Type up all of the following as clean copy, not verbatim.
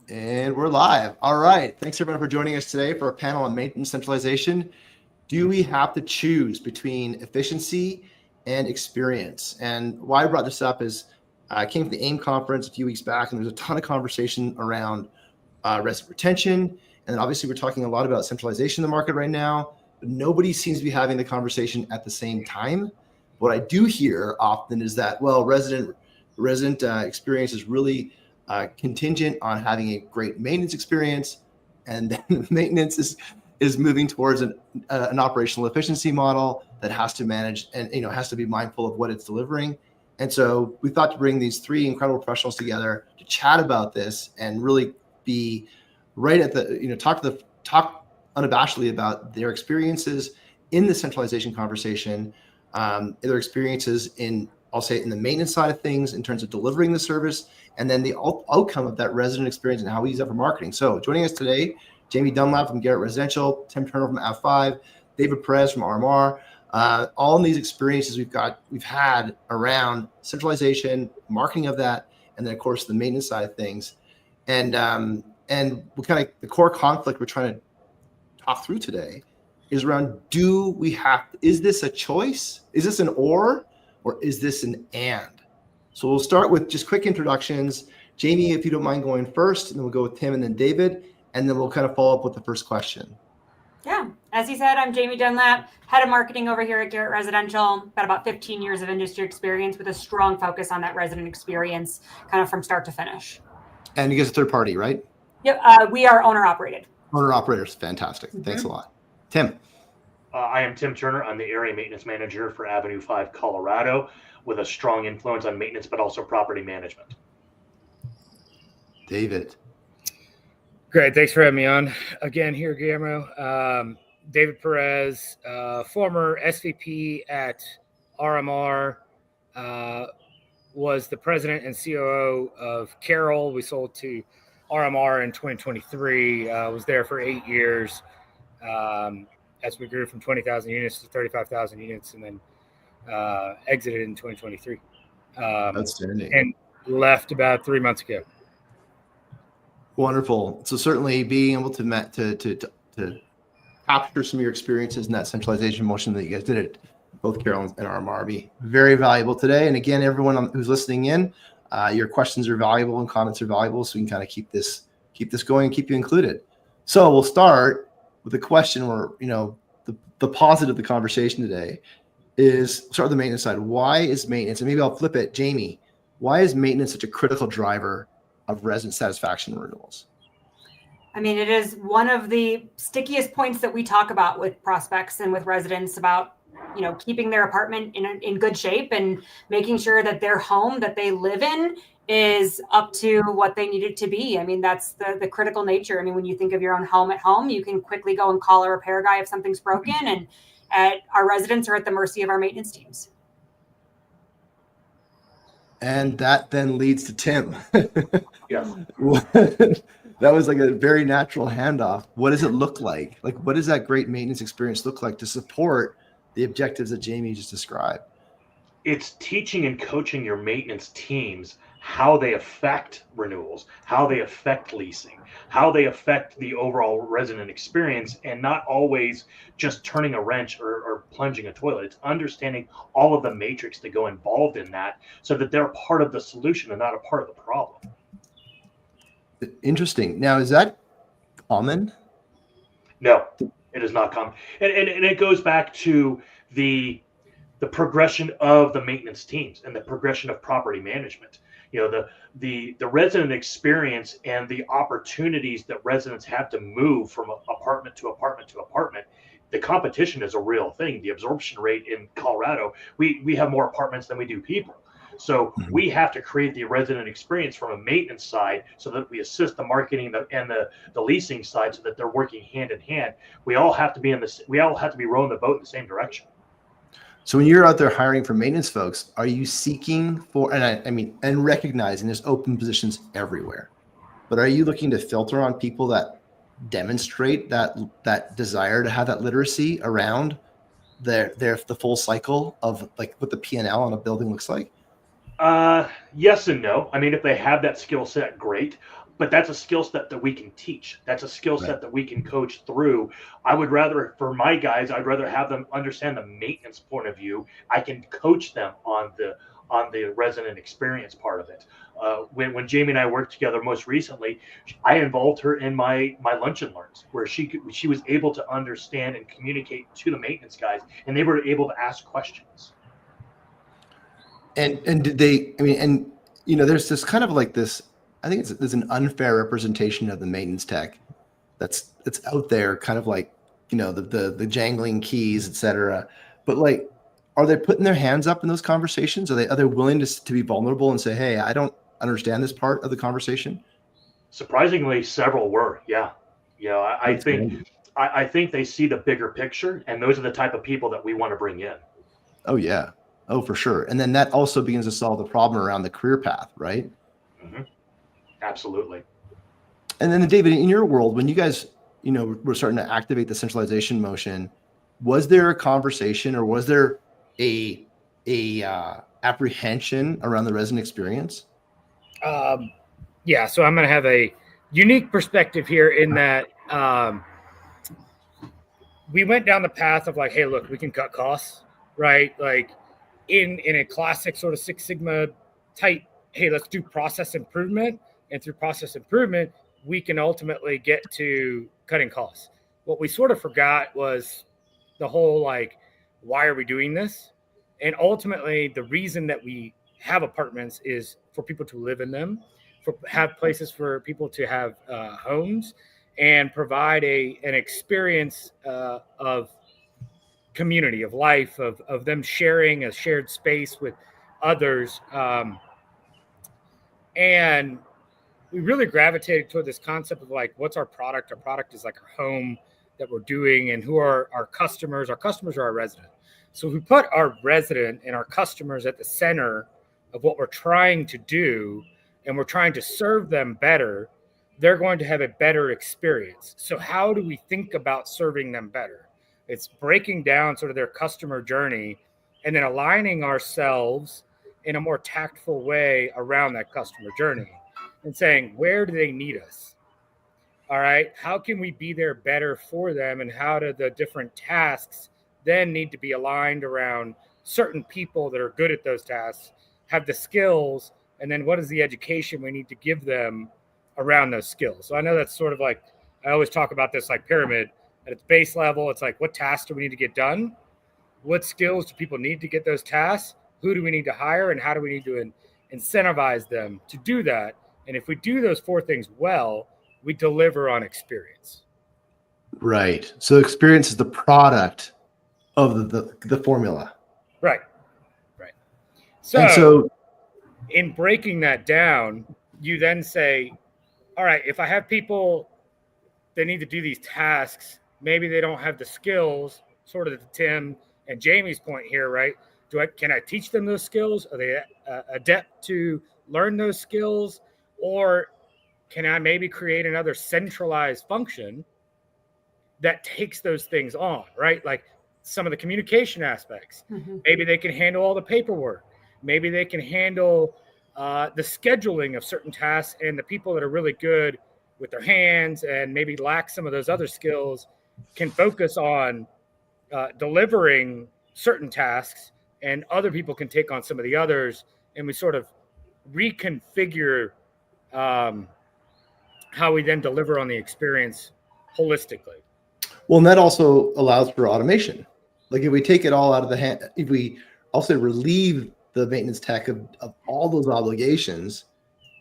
And we're live. All right. Thanks everyone for joining us today for a panel on maintenance centralization. Do we have to choose between efficiency and experience? And why I brought this up is I came to the AIM conference a few weeks back, and there's a ton of conversation around resident retention. And then obviously we're talking a lot about centralization in the market right now, but nobody seems to be having the conversation at the same time. What I do hear often is that, well, resident experience is really contingent on having a great maintenance experience, and then maintenance is moving towards an operational efficiency model that has to manage and has to be mindful of what it's delivering. And so we thought to bring these three incredible professionals together to chat about this and really be right at the talk unabashedly about their experiences in the centralization conversation, their experiences in, I'll say, in the maintenance side of things in terms of delivering the service, and then the outcome of that resident experience and how we use that for marketing. So joining us today, Jamie Dunlap from Garrett Residential, Tim Turner from F5, David Perez from RMR. All of these experiences we've had around centralization, marketing of that, and then of course the maintenance side of things. And we kind of the core conflict we're trying to talk through today is around: is this a choice? Is this an or is this an and? So we'll start with just quick introductions. Jamie, if you don't mind going first, and then we'll go with Tim and then David, and then we'll kind of follow up with the first question. Yeah, as he said, I'm Jamie Dunlap, head of marketing over here at Garrett Residential. Got about 15 years of industry experience with a strong focus on that resident experience, kind of from start to finish. And you guys are third party, right? Yep, we are owner operated. Owner operators, fantastic. Mm-hmm. Thanks a lot. Tim. I am Tim Turner. I'm the area maintenance manager for Avenue 5, Colorado, with a strong influence on maintenance, but also property management. David. Great. Thanks for having me on again here, Guillermo. David Perez, former SVP at RMR, was the president and COO of Carroll. We sold to RMR in 2023. Was there for 8 years as we grew from 20,000 units to 35,000 units, and then exited in 2023. Outstanding. And left about 3 months ago. Wonderful. So certainly being able to capture some of your experiences in that centralization motion that you guys did at both Carroll and RMR be very valuable today. And again, everyone who's listening in, your questions are valuable and comments are valuable, so we can kind of keep this going and keep you included. So we'll start with a question where, the positive of the conversation today is start with the maintenance side. Why is maintenance, and maybe I'll flip it, Jamie, why is maintenance such a critical driver of resident satisfaction renewals? I mean, it is one of the stickiest points that we talk about with prospects and with residents about, keeping their apartment in good shape and making sure that their home that they live in is up to what they need it to be. I mean, that's the critical nature. I mean, when you think of your own home at home, you can quickly go and call a repair guy if something's broken, and our residents are at the mercy of our maintenance teams. And that then leads to Tim. Yes. That was like a very natural handoff. What does it look like? Like, what does that great maintenance experience look like to support the objectives that Jamie just described? It's teaching and coaching your maintenance teams how they affect renewals, how they affect leasing, how they affect the overall resident experience, and not always just turning a wrench or plunging a toilet. It's understanding all of the matrix that go involved in that so that they're part of the solution and not a part of the problem. Interesting. Now, is that common? No, it is not common. And it goes back to the progression of the maintenance teams and the progression of property management. The resident experience and the opportunities that residents have to move from apartment to apartment to apartment. The competition is a real thing. The absorption rate in Colorado, we have more apartments than we do people. So we have to create the resident experience from a maintenance side so that we assist the marketing and the leasing side so that they're working hand in hand. We all have to be rowing the boat in the same direction. So when you're out there hiring for maintenance folks, are you seeking for, and recognizing there's open positions everywhere, but are you looking to filter on people that demonstrate that desire to have that literacy around the full cycle of like what the P&L on a building looks like? Yes and no. I mean, if they have that skill set, great. but that's a skill set that we can teach. That's a skill set that we can coach through. I would rather, for my guys, I'd rather have them understand the maintenance point of view. I can coach them on the resident experience part of it. When Jamie and I worked together most recently, I involved her in my lunch and learns, where she was able to understand and communicate to the maintenance guys, and they were able to ask questions. And did they? I mean, and there's this kind of like this. I think there's an unfair representation of the maintenance tech that's out there, kind of like the jangling keys, etc. But like, are they putting their hands up in those conversations? Are they willing to be vulnerable and say, hey, I don't understand this part of the conversation? Surprisingly, several were. Yeah. I think they see the bigger picture, and those are the type of people that we want to bring in. Oh yeah. Oh, for sure. And then that also begins to solve the problem around the career path, right? Mm-hmm. Absolutely. And then David, in your world, when you guys, were starting to activate the centralization motion, was there a conversation or was there a apprehension around the resident experience? Yeah. So I'm going to have a unique perspective here in that we went down the path of like, hey, look, we can cut costs, right? Like in a classic sort of Six Sigma type, hey, let's do process improvement. And through process improvement, we can ultimately get to cutting costs. What we sort of forgot was the whole, like, why are we doing this? And ultimately, the reason that we have apartments is for people to live in them, have places for people to have homes, and provide an experience of community, of life, of them sharing a shared space with others. And we really gravitated toward this concept of like, what's our product? Our product is like our home that we're doing, and who are our customers? Our customers are our resident. So if we put our resident and our customers at the center of what we're trying to do, and we're trying to serve them better, they're going to have a better experience. So how do we think about serving them better? It's breaking down sort of their customer journey and then aligning ourselves in a more tactful way around that customer journey and saying, where do they need us? All right. How can we be there better for them? And how do the different tasks then need to be aligned around certain people that are good at those tasks, have the skills, and then what is the education we need to give them around those skills? So I know that's sort of like, I always talk about this like pyramid. At its base level, it's like, what tasks do we need to get done? What skills do people need to get those tasks? Who do we need to hire? And how do we need to incentivize them to do that? And if we do those four things well, we deliver on experience. Right. So experience is the product of the formula. Right. So in breaking that down, you then say, all right, if I have people that need to do these tasks, maybe they don't have the skills, sort of to Tim and Jamie's point here, right? Can I teach them those skills? Are they adept to learn those skills? Or can I maybe create another centralized function that takes those things on, right? Like some of the communication aspects. Mm-hmm. Maybe they can handle all the paperwork. Maybe they can handle the scheduling of certain tasks, and the people that are really good with their hands and maybe lack some of those other skills can focus on delivering certain tasks, and other people can take on some of the others, and we sort of reconfigure how we then deliver on the experience holistically. Well, and that also allows for automation. Like if we take it all out of the hand, if we also relieve the maintenance tech of all those obligations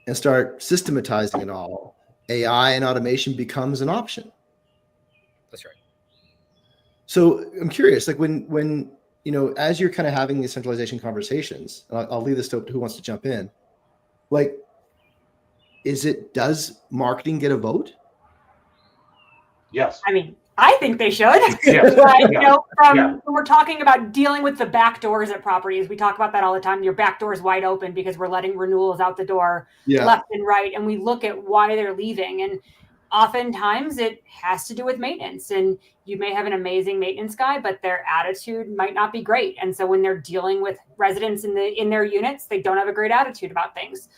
and start systematizing it all, AI and automation becomes an option. That's right. So I'm curious, like when as you're kind of having these centralization conversations, and I'll leave this to who wants to jump in. Like, does marketing get a vote? Yes. I mean, I think they should. Yes. But, when we're talking about dealing with the back doors at properties, we talk about that all the time. Your back door is wide open because we're letting renewals out the door left and right. And we look at why they're leaving. And oftentimes it has to do with maintenance, and you may have an amazing maintenance guy, but their attitude might not be great. And so when they're dealing with residents in their units, they don't have a great attitude about things.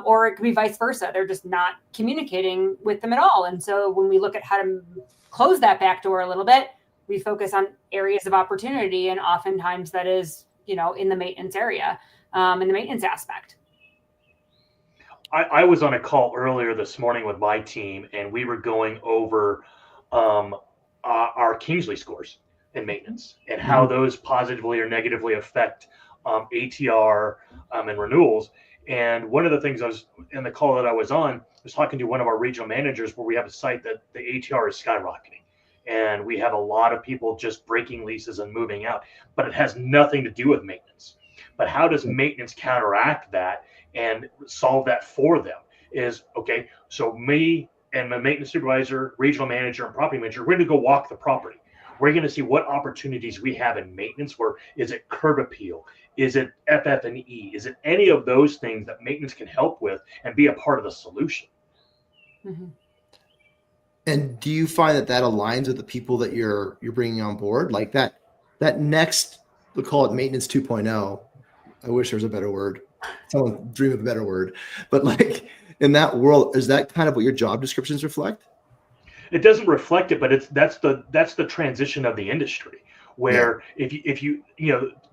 Or it could be vice versa. They're just not communicating with them at all. And so when we look at how to close that back door a little bit, we focus on areas of opportunity. And oftentimes that is, in the maintenance area, in the maintenance aspect. I was on a call earlier this morning with my team, and we were going over our Kingsley scores in maintenance and how those positively or negatively affect ATR and renewals. And one of the things I was in the call that I was on was talking to one of our regional managers where we have a site that the ATR is skyrocketing. And we have a lot of people just breaking leases and moving out, but it has nothing to do with maintenance. But how does maintenance counteract that and solve that for them? Is okay. So me and my maintenance supervisor, regional manager, and property manager, we're going to go walk the property. We're going to see what opportunities we have in maintenance. Where is it curb appeal? Is it FF&E? Is it any of those things that maintenance can help with and be a part of the solution? Mm-hmm. And do you find that aligns with the people that you're bringing on board? Like that next, we'll call it maintenance 2.0. I wish there was a better word. Someone dream of a better word. But like in that world, is that kind of what your job descriptions reflect? It doesn't reflect it, but that's the transition of the industry. Where if you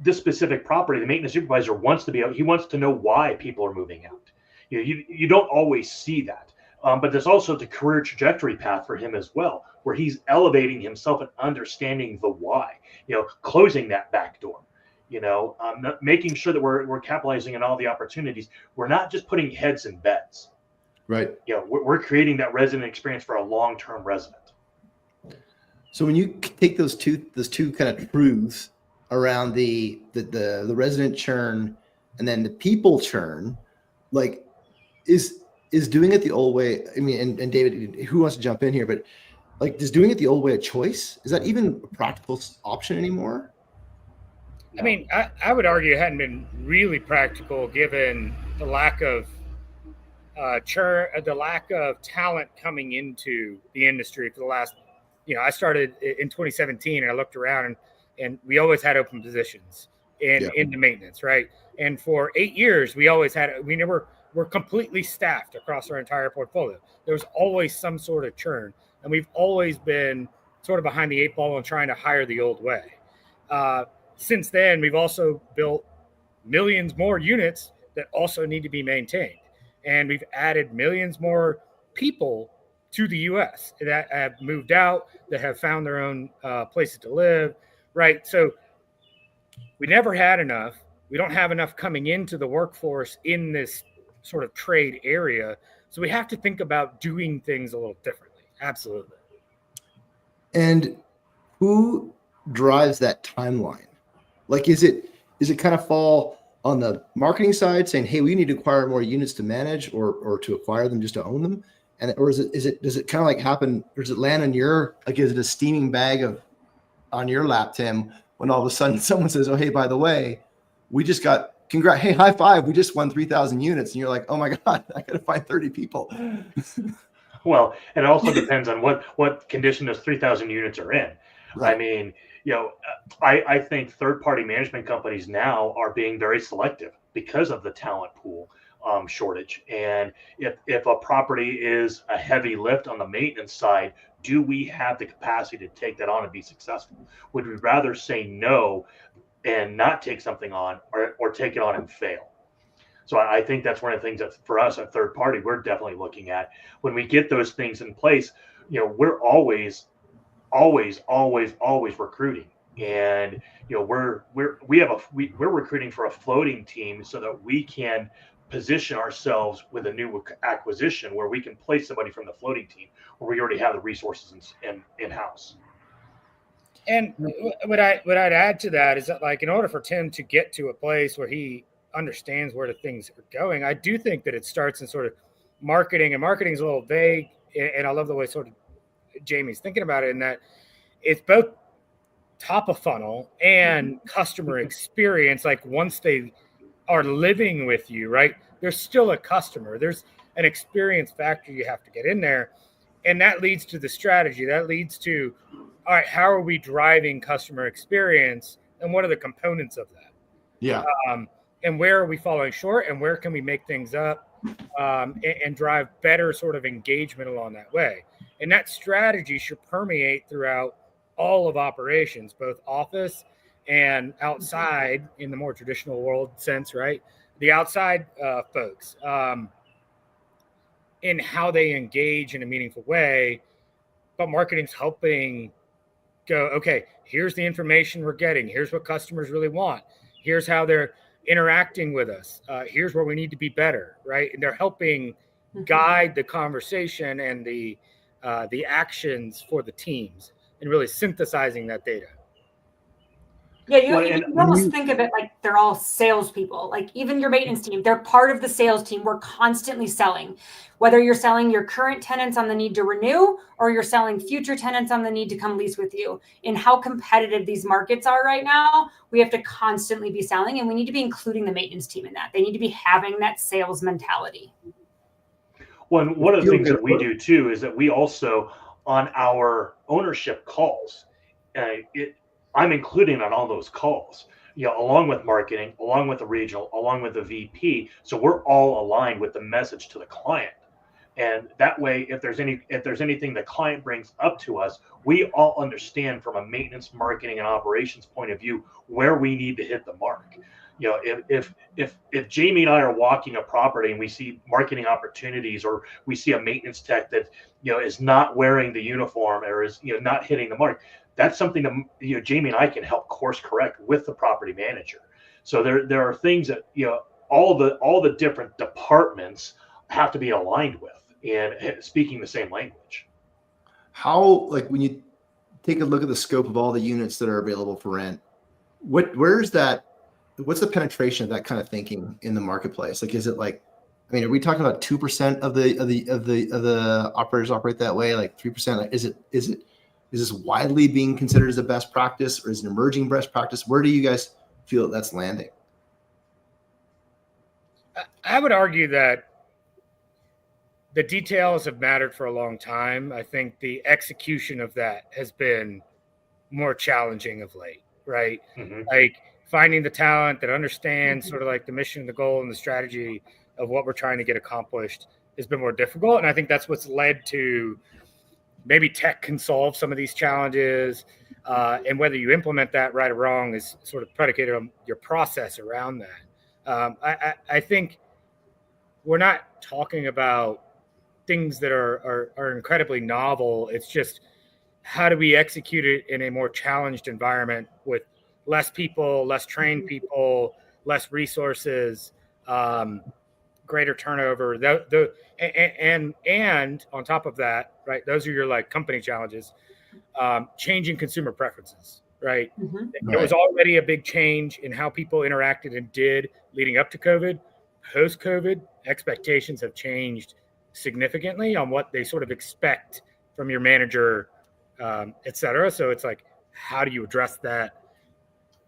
this specific property, the maintenance supervisor wants to know why people are moving out. You don't always see that. But there's also the career trajectory path for him as well, where he's elevating himself and understanding the why, closing that back door, making sure that we're capitalizing on all the opportunities. We're not just putting heads in beds. Right. We're creating that resident experience for a long-term resident. So when you take those two kind of truths around the resident churn and then the people churn, like is doing it the old way? I mean, and David, who wants to jump in here? But like, is doing it the old way a choice? Is that even a practical option anymore? I mean, I would argue it hadn't been really practical given the lack of churn, the lack of talent coming into the industry for the last. I started in 2017 and I looked around and we always had open positions in the maintenance, right? And for 8 years, we're completely staffed across our entire portfolio. There was always some sort of churn, and we've always been sort of behind the 8 ball and trying to hire the old way. Since then, we've also built millions more units that also need to be maintained. And we've added millions more people to the U.S. that have moved out, that have found their own places to live, right? So we never had enough. We don't have enough coming into the workforce in this sort of trade area. So we have to think about doing things a little differently. Absolutely. And who drives that timeline? Like, is it kind of fall on the marketing side saying, hey, we need to acquire more units to manage or to acquire them just to own them? And or does it kind of like happen, or does it land on is it a steaming bag on your lap, Tim, when all of a sudden someone says, oh, hey, by the way, we just got hey, high five, we just won 3,000 units. And you're like, oh my God, I got to find 30 people. Well, it also depends on what condition those 3,000 units are in. Right. I mean, I think third-party management companies now are being very selective because of the talent pool shortage. And if a property is a heavy lift on the maintenance side, do we have the capacity to take that on and be successful? Would we rather say no and not take something on or take it on and fail? So I think that's one of the things that for us at third party, we're definitely looking at when we get those things in place. We're always recruiting, and we're recruiting for a floating team so that we can position ourselves with a new acquisition where we can place somebody from the floating team where we already have the resources in house. And what I'd add to that is that, like, in order for Tim to get to a place where he understands where the things are going, I do think that it starts in sort of marketing, and marketing is a little vague. And I love the way sort of Jamie's thinking about it, in that it's both top of funnel and customer experience. Like, once they are living with you, right, there's still a customer. There's an experience factor you have to get in there. And that leads to the strategy. That leads to, all right, how are we driving customer experience, and what are the components of that? Yeah. And where are we falling short, and where can we make things up, and drive better sort of engagement along that way? And that strategy should permeate throughout all of operations, both office and outside in the more traditional world sense, right? The outside folks, in how they engage in a meaningful way, but marketing's helping go, okay, here's the information we're getting. Here's what customers really want. Here's how they're interacting with us. Here's where we need to be better, right? And they're helping guide the conversation and the actions for the teams, and really synthesizing that data. Yeah, you almost think of it like they're all salespeople. Like even your maintenance team, they're part of the sales team. We're constantly selling, whether you're selling your current tenants on the need to renew, or you're selling future tenants on the need to come lease with you. In how competitive these markets are right now, we have to constantly be selling, and we need to be including the maintenance team in that. They need to be having that sales mentality. Well, one of the things that we do too is that we also, on our ownership calls, I'm including on all those calls, along with marketing, along with the regional, along with the VP. So we're all aligned with the message to the client. And that way, if there's anything the client brings up to us, we all understand from a maintenance, marketing, and operations point of view where we need to hit the mark. If Jamie and I are walking a property and we see marketing opportunities, or we see a maintenance tech that is not wearing the uniform, or is not hitting the mark, that's something that Jamie and I can help course correct with the property manager. So there are things that all the different departments have to be aligned with and speaking the same language. How, like, when you take a look at the scope of all the units that are available for rent, what's the penetration of that kind of thinking in the marketplace? Like, is it like, I mean, are we talking about 2% of the operators operate that way? Like 3%? Like, is this widely being considered as a best practice, or is it an emerging best practice? Where do you guys feel that's landing? I would argue that the details have mattered for a long time. I think the execution of that has been more challenging of late, right? Mm-hmm. Like finding the talent that understands sort of like the mission, the goal, and the strategy of what we're trying to get accomplished has been more difficult. And I think that's what's led to maybe tech can solve some of these challenges. And whether you implement that right or wrong is sort of predicated on your process around that. I think we're not talking about things that are incredibly novel. It's just, how do we execute it in a more challenged environment with less people, less trained people, less resources, greater turnover, and on top of that, right, those are your like company challenges. Changing consumer preferences, right? Mm-hmm. There was already a big change in how people interacted and did leading up to COVID. Post-COVID, expectations have changed significantly on what they sort of expect from your manager, et cetera. So it's like, how do you address that?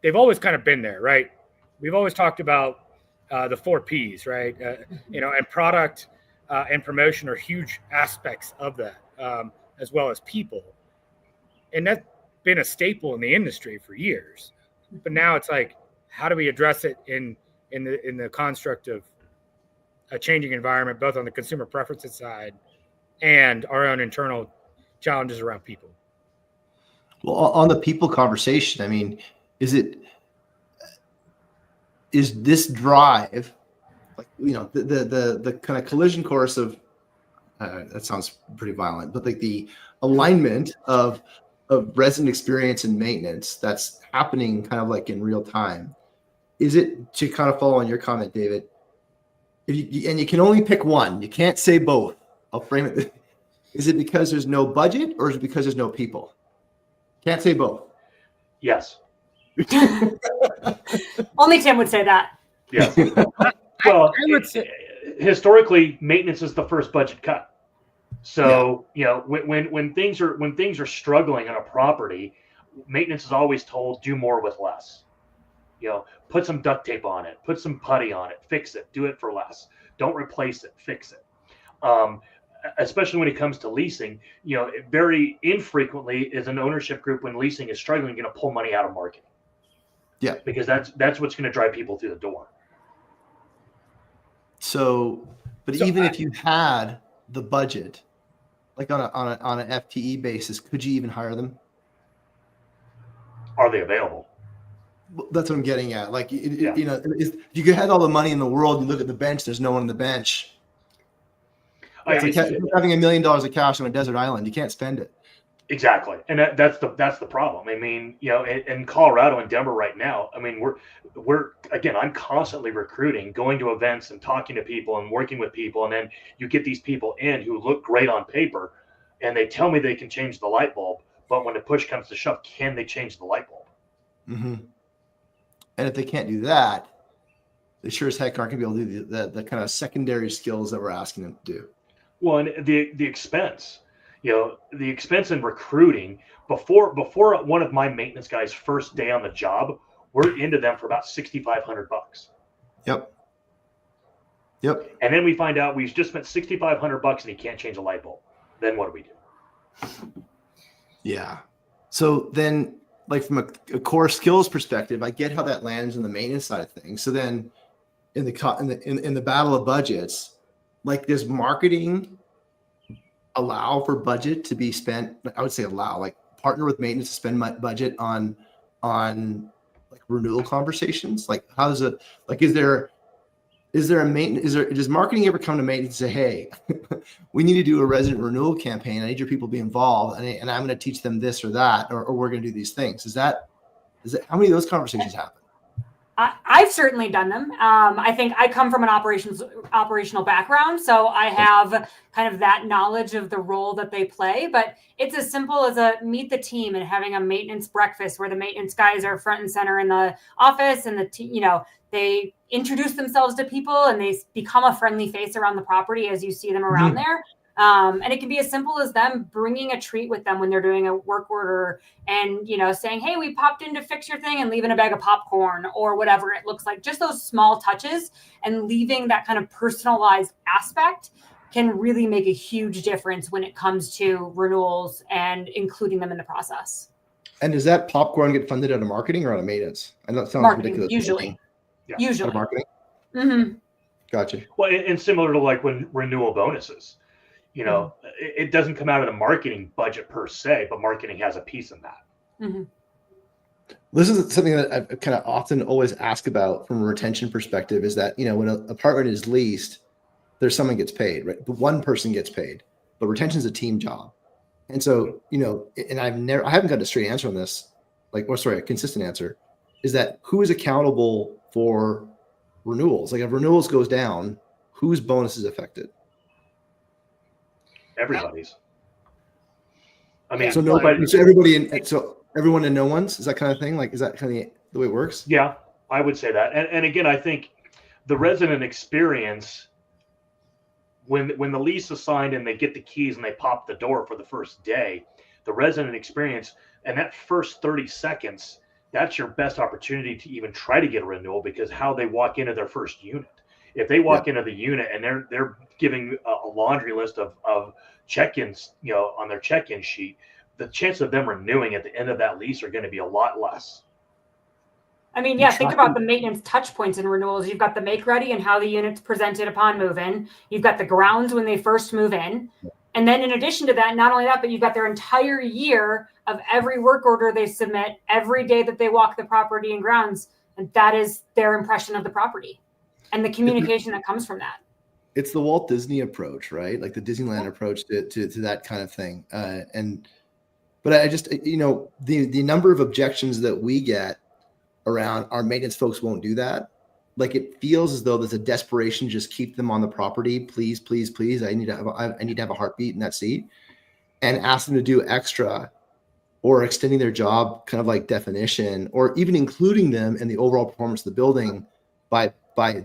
They've always kind of been there, right? We've always talked about the 4 Ps, right? And product and promotion are huge aspects of that, as well as people. And that's been a staple in the industry for years. But now it's like, how do we address it in the construct of a changing environment, both on the consumer preferences side and our own internal challenges around people? Well, on the people conversation, I mean, is this drive, like, the kind of collision course of, that sounds pretty violent, but like the alignment of resident experience and maintenance that's happening kind of like in real time? Is it, to kind of follow on your comment, David, and you can only pick one, you can't say both. I'll frame it. Is it because there's no budget, or is it because there's no people? Can't say both. Yes. Only Tim would say that. Yeah. Well, I would say historically, maintenance is the first budget cut. So, when things are struggling on a property, maintenance is always told, do more with less. Put some duct tape on it, put some putty on it, fix it, do it for less. Don't replace it, fix it. especially when it comes to leasing, very infrequently is an ownership group when leasing is struggling going to pull money out of marketing. Yeah, because that's what's going to drive people through the door. So, but So even if you had the budget, like on an FTE basis, could you even hire them? Are they available? That's what I'm getting at. Like, Yeah. if you had all the money in the world, you look at the bench, there's no one on the bench. It's like having $1 million of cash on a desert island. You can't spend it. Exactly, and that's the problem. I mean, in Colorado and Denver right now, I mean, we're again, I'm constantly recruiting, going to events and talking to people and working with people, and then you get these people in who look great on paper, and they tell me they can change the light bulb, but when the push comes to shove, can they change the light bulb? Mm-hmm. And if they can't do that, they sure as heck aren't going to be able to do the kind of secondary skills that we're asking them to do. Well, and the expense. The expense in recruiting before one of my maintenance guys' first day on the job, we're into them for about $6,500. Yep. And then we find out we've just spent $6,500 and he can't change a light bulb. Then what do we do? Yeah. So then, like from a core skills perspective, I get how that lands in the maintenance side of things. So then, in the battle of budgets, like does marketing allow for budget to be spent? I would say allow, like partner with maintenance to spend budget on like renewal conversations. Like how does it, like, is there a maintenance, does marketing ever come to maintenance and say, hey, we need to do a resident renewal campaign. I need your people to be involved and I'm going to teach them this or that, or we're going to do these things. Is that how many of those conversations happen? I've certainly done them. I think I come from an operational background, so I have kind of that knowledge of the role that they play. But it's as simple as a meet the team and having a maintenance breakfast where the maintenance guys are front and center in the office, and they introduce themselves to people and they become a friendly face around the property as you see them around there. And it can be as simple as them bringing a treat with them when they're doing a work order and, saying, hey, we popped in to fix your thing, and leaving a bag of popcorn or whatever it looks like. Just those small touches and leaving that kind of personalized aspect can really make a huge difference when it comes to renewals and including them in the process. And does that popcorn get funded out of marketing or out of maintenance? I know it sounds Marketing, ridiculous. usually. Yeah. Usually. Out of marketing? Mm-hmm. Gotcha. Well, and similar to like when renewal bonuses. It doesn't come out of the marketing budget per se, but marketing has a piece in that. Mm-hmm. This is something that I kind of often always ask about from a retention perspective is that, when an apartment is leased, there's someone gets paid, right? One person gets paid, but retention is a team job. And so, and I haven't got a straight answer on this, a consistent answer is that who is accountable for renewals? Like if renewals goes down, whose bonus is affected? Everybody's. I mean, so everyone and no one's, is that kind of thing? Like, is that kind of the way it works? Yeah, I would say that. And again, I think the resident experience, when the lease is signed and they get the keys and they pop the door for the first day, the resident experience and that first 30 seconds, that's your best opportunity to even try to get a renewal, because how they walk into their first unit. If they walk into the unit and they're giving a laundry list of check-ins, on their check-in sheet, the chance of them renewing at the end of that lease are going to be a lot less. I mean, yeah, think about the maintenance touch points in renewals. You've got the make ready and how the unit's presented upon move-in. You've got the grounds when they first move in. And then in addition to that, not only that, but you've got their entire year of every work order they submit every day that they walk the property and grounds. And that is their impression of the property and the communication that comes from that. It's the Walt Disney approach, right? Like the Disneyland approach to that kind of thing. But I just, the number of objections that we get around our maintenance folks won't do that. Like it feels as though there's a desperation to just keep them on the property. Please, please, please. I need to have a heartbeat in that seat, and ask them to do extra or extending their job kind of like definition, or even including them in the overall performance of the building by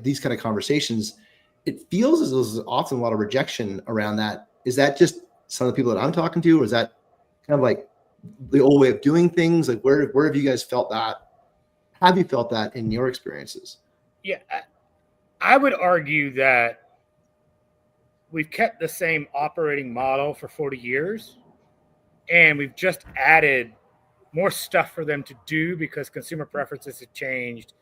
these kind of conversations. It feels as though there's often a lot of rejection around that. Is that just some of the people that I'm talking to, or is that kind of like the old way of doing things? Like where have you guys felt that? Have you felt that in your experiences? Yeah, I would argue that we've kept the same operating model for 40 years, and we've just added more stuff for them to do because consumer preferences have changed,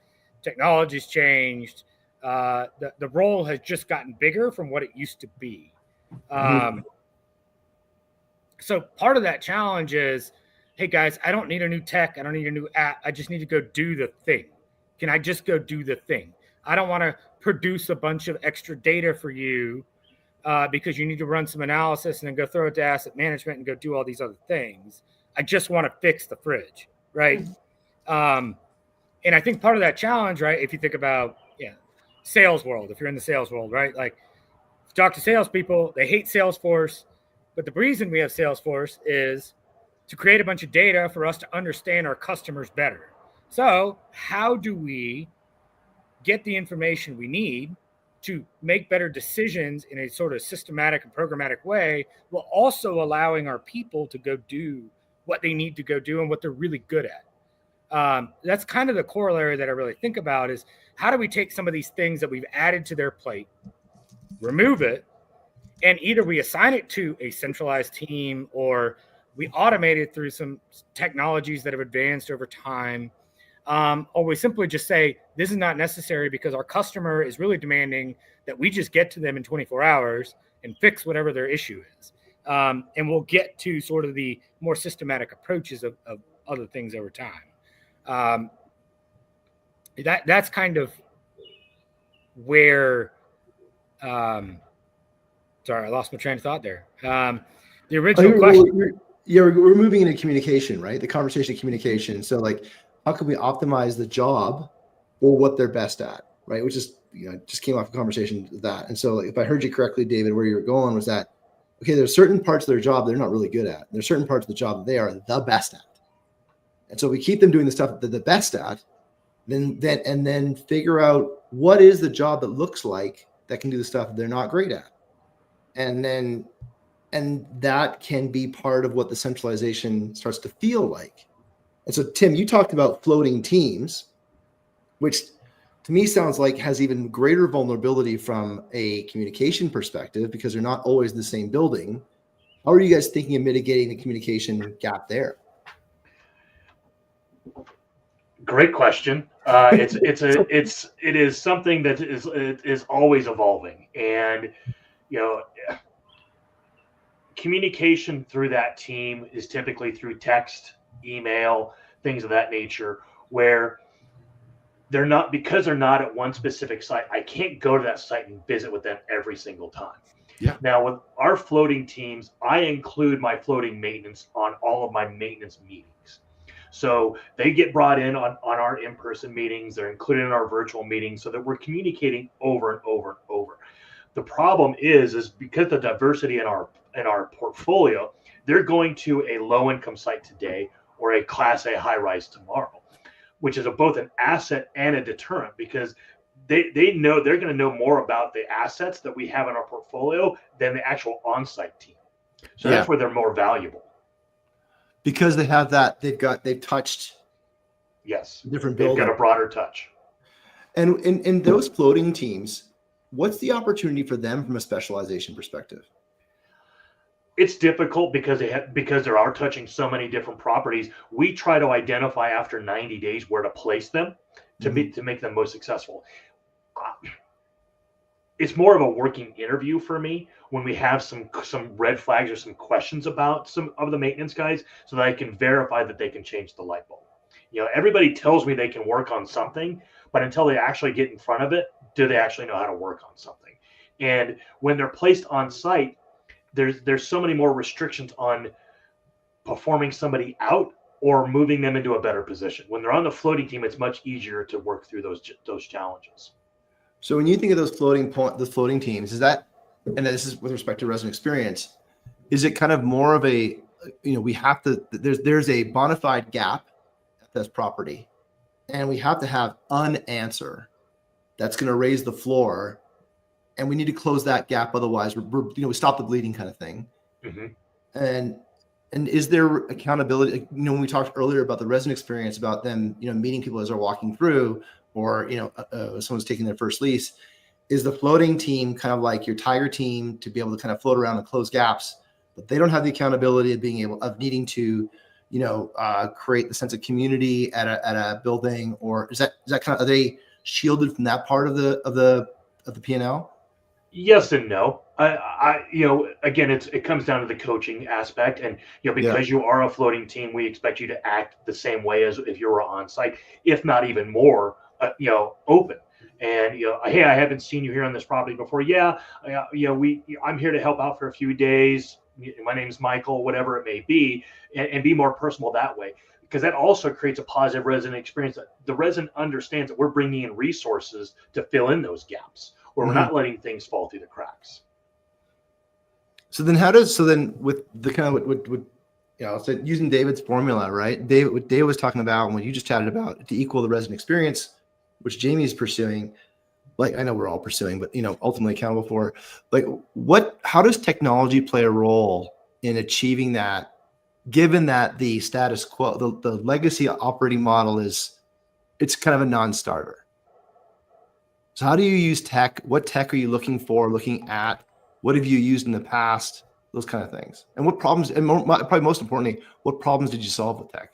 technology's changed. The role has just gotten bigger from what it used to be. So part of that challenge is, hey guys, I don't need a new tech. I don't need a new app. I just need to go do the thing. Can I just go do the thing? I don't want to produce a bunch of extra data for you because you need to run some analysis and then go throw it to asset management and go do all these other things. I just want to fix the fridge, right? And I think part of that challenge, right, if you think about sales world, if you're in the sales world, right, like if you talk to salespeople, they hate Salesforce, but the reason we have Salesforce is to create a bunch of data for us to understand our customers better. So how do we get the information we need to make better decisions in a sort of systematic and programmatic way, while also allowing our people to go do what they need to go do and what they're really good at? That's kind of the corollary that I really think about is how do we take some of these things that we've added to their plate, remove it, and either we assign it to a centralized team or we automate it through some technologies that have advanced over time. Or we simply just say, this is not necessary because our customer is really demanding that we just get to them in 24 hours and fix whatever their issue is. And we'll get to sort of the more systematic approaches of other things over time. That's kind of where, sorry, I lost my train of thought there. The original question. We're moving into communication, right? The conversation of communication. So like, how can we optimize the job or what they're best at, right? Which is, just came off a conversation with that. And so like, if I heard you correctly, David, where you were going was that, okay, there's certain parts of their job they're not really good at. There's certain parts of the job that they are the best at. And so we keep them doing the stuff that they're the best at, then figure out what is the job that looks like that can do the stuff that they're not great at. And that can be part of what the centralization starts to feel like. And so, Tim, you talked about floating teams, which to me sounds like has even greater vulnerability from a communication perspective because they're not always in the same building. How are you guys thinking of mitigating the communication gap there? Great question. It is something that is always evolving, and communication through that team is typically through text, email, things of that nature, where they're not at one specific site. I can't go to that site and visit with them every single time. Yeah. Now with our floating teams, I include my floating maintenance on all of my maintenance meetings. So they get brought in on our in-person meetings. They're included in our virtual meetings so that we're communicating over and over and over. The problem is because the diversity in our portfolio, they're going to a low-income site today or a Class A high-rise tomorrow, which is both an asset and a deterrent because they know they're going to know more about the assets that we have in our portfolio than the actual on-site team. So that's where they're more valuable. Because they have that, they've touched different buildings. They've got a broader touch. And in those floating teams, what's the opportunity for them from a specialization perspective? It's difficult because they are touching so many different properties. We try to identify after 90 days where to place them to make them most successful. It's more of a working interview for me when we have some red flags or some questions about some of the maintenance guys so that I can verify that they can change the light bulb. Everybody tells me they can work on something, but until they actually get in front of it, do they actually know how to work on something? And when they're placed on site, there's so many more restrictions on performing somebody out or moving them into a better position. When they're on the floating team, it's much easier to work through those challenges. So when you think of those floating teams, is that, and this is with respect to resident experience, is it kind of more of a, we have to, there's a bona fide gap at this property and we have to have an answer that's going to raise the floor and we need to close that gap. Otherwise we stop the bleeding kind of thing. Mm-hmm. And is there accountability? When we talked earlier about the resident experience, about them, meeting people as they're walking through, or someone's taking their first lease, is the floating team kind of like your tiger team to be able to kind of float around and close gaps, but they don't have the accountability of needing to, create the sense of community at a building? Or is that kind of, are they shielded from that part of the P&L? Yes and no. Again, it comes down to the coaching aspect, and because you are a floating team, we expect you to act the same way as if you were on site, if not even more, open. And hey, I haven't seen you here on this property before. Yeah, I'm here to help out for a few days. My name's Michael, whatever it may be, and be more personal that way, because that also creates a positive resident experience. That the resident understands that we're bringing in resources to fill in those gaps, or we're not letting things fall through the cracks. So then with the kind of what so using David's formula, right? What Dave was talking about, and what you just chatted about, to equal the resident experience, which Jamie is pursuing, like I know we're all pursuing, but ultimately accountable for, like how does technology play a role in achieving that, given that the status quo, the legacy operating model it's kind of a non-starter? So how do you use tech? What tech are you looking at? What have you used in the past? Those kind of things. And what problems, and probably most importantly, what problems did you solve with tech?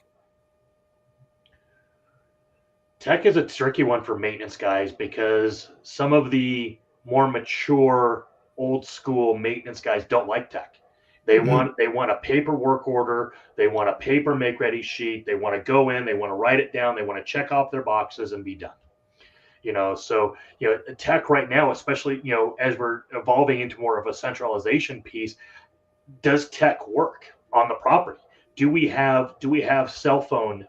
Tech is a tricky one for maintenance guys, because some of the more mature, old school maintenance guys don't like tech. They want a paper work order. They want a paper make ready sheet. They want to go in, they want to write it down. They want to check off their boxes and be done. So tech right now, especially as we're evolving into more of a centralization piece, does tech work on the property? Do we have cell phone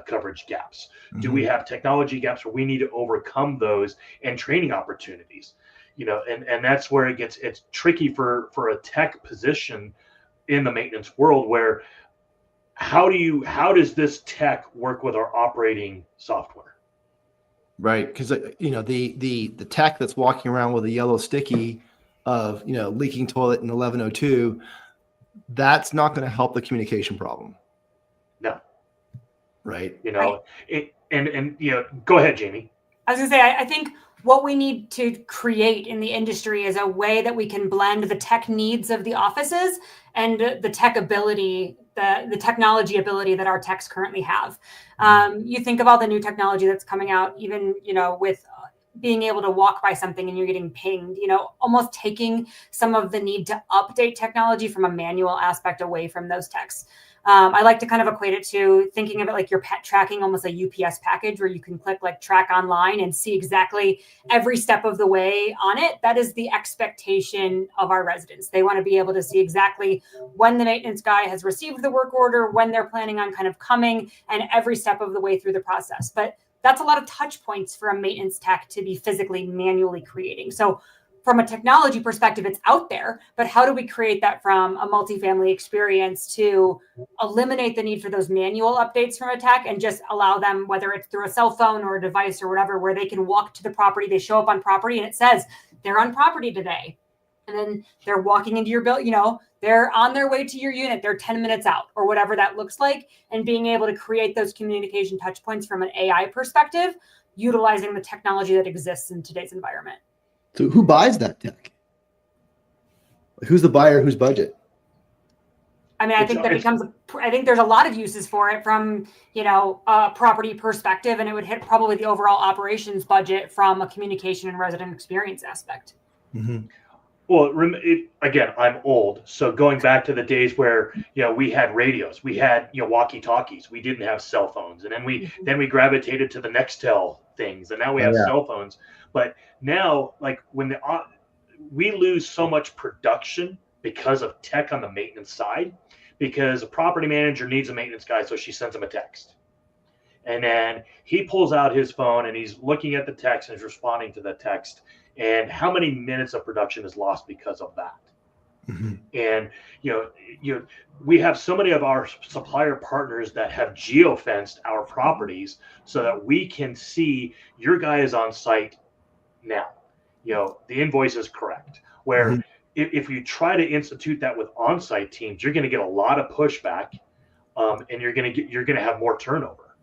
coverage gaps? Do we have technology gaps where we need to overcome those, and training opportunities? And that's where it's tricky for a tech position in the maintenance world, where how does this tech work with our operating software? Right, because the tech that's walking around with a yellow sticky of leaking toilet in 1102, that's not going to help the communication problem. No. Right. Go ahead, Jamie. I was going to say, I think what we need to create in the industry is a way that we can blend the tech needs of the offices and the tech ability, the technology ability that our techs currently have. You think of all the new technology that's coming out, even, with being able to walk by something and you're getting pinged, almost taking some of the need to update technology from a manual aspect away from those techs. I like to kind of equate it to thinking of it like your pet tracking, almost a UPS package where you can click like track online and see exactly every step of the way on it. That is the expectation of our residents. They want to be able to see exactly when the maintenance guy has received the work order, when they're planning on kind of coming, and every step of the way through the process. But that's a lot of touch points for a maintenance tech to be physically manually creating. So from a technology perspective, it's out there, but how do we create that from a multifamily experience to eliminate the need for those manual updates from a tech and just allow them, whether it's through a cell phone or a device or whatever, where they can walk to the property, they show up on property and it says they're on property today. And then they're walking into your building, they're on their way to your unit, they're 10 minutes out or whatever that looks like. And being able to create those communication touch points from an AI perspective, utilizing the technology that exists in today's environment. So who buys that tech? Who's the buyer? Whose budget? I mean, I think there's a lot of uses for it from, a property perspective, and it would hit probably the overall operations budget from a communication and resident experience aspect. Mm-hmm. Well, again, I'm old. So going back to the days where, we had radios, we had, walkie-talkies, we didn't have cell phones. And then we gravitated to the Nextel things, and now we have cell phones. But now, like when we lose so much production because of tech on the maintenance side, because a property manager needs a maintenance guy, so she sends him a text. And then he pulls out his phone and he's looking at the text and is responding to the text. And how many minutes of production is lost because of that? Mm-hmm. And we have so many of our supplier partners that have geofenced our properties so that we can see your guy is on site now. The invoice is correct. Where if you try to institute that with on-site teams, you're going to get a lot of pushback, and you're going to have more turnover.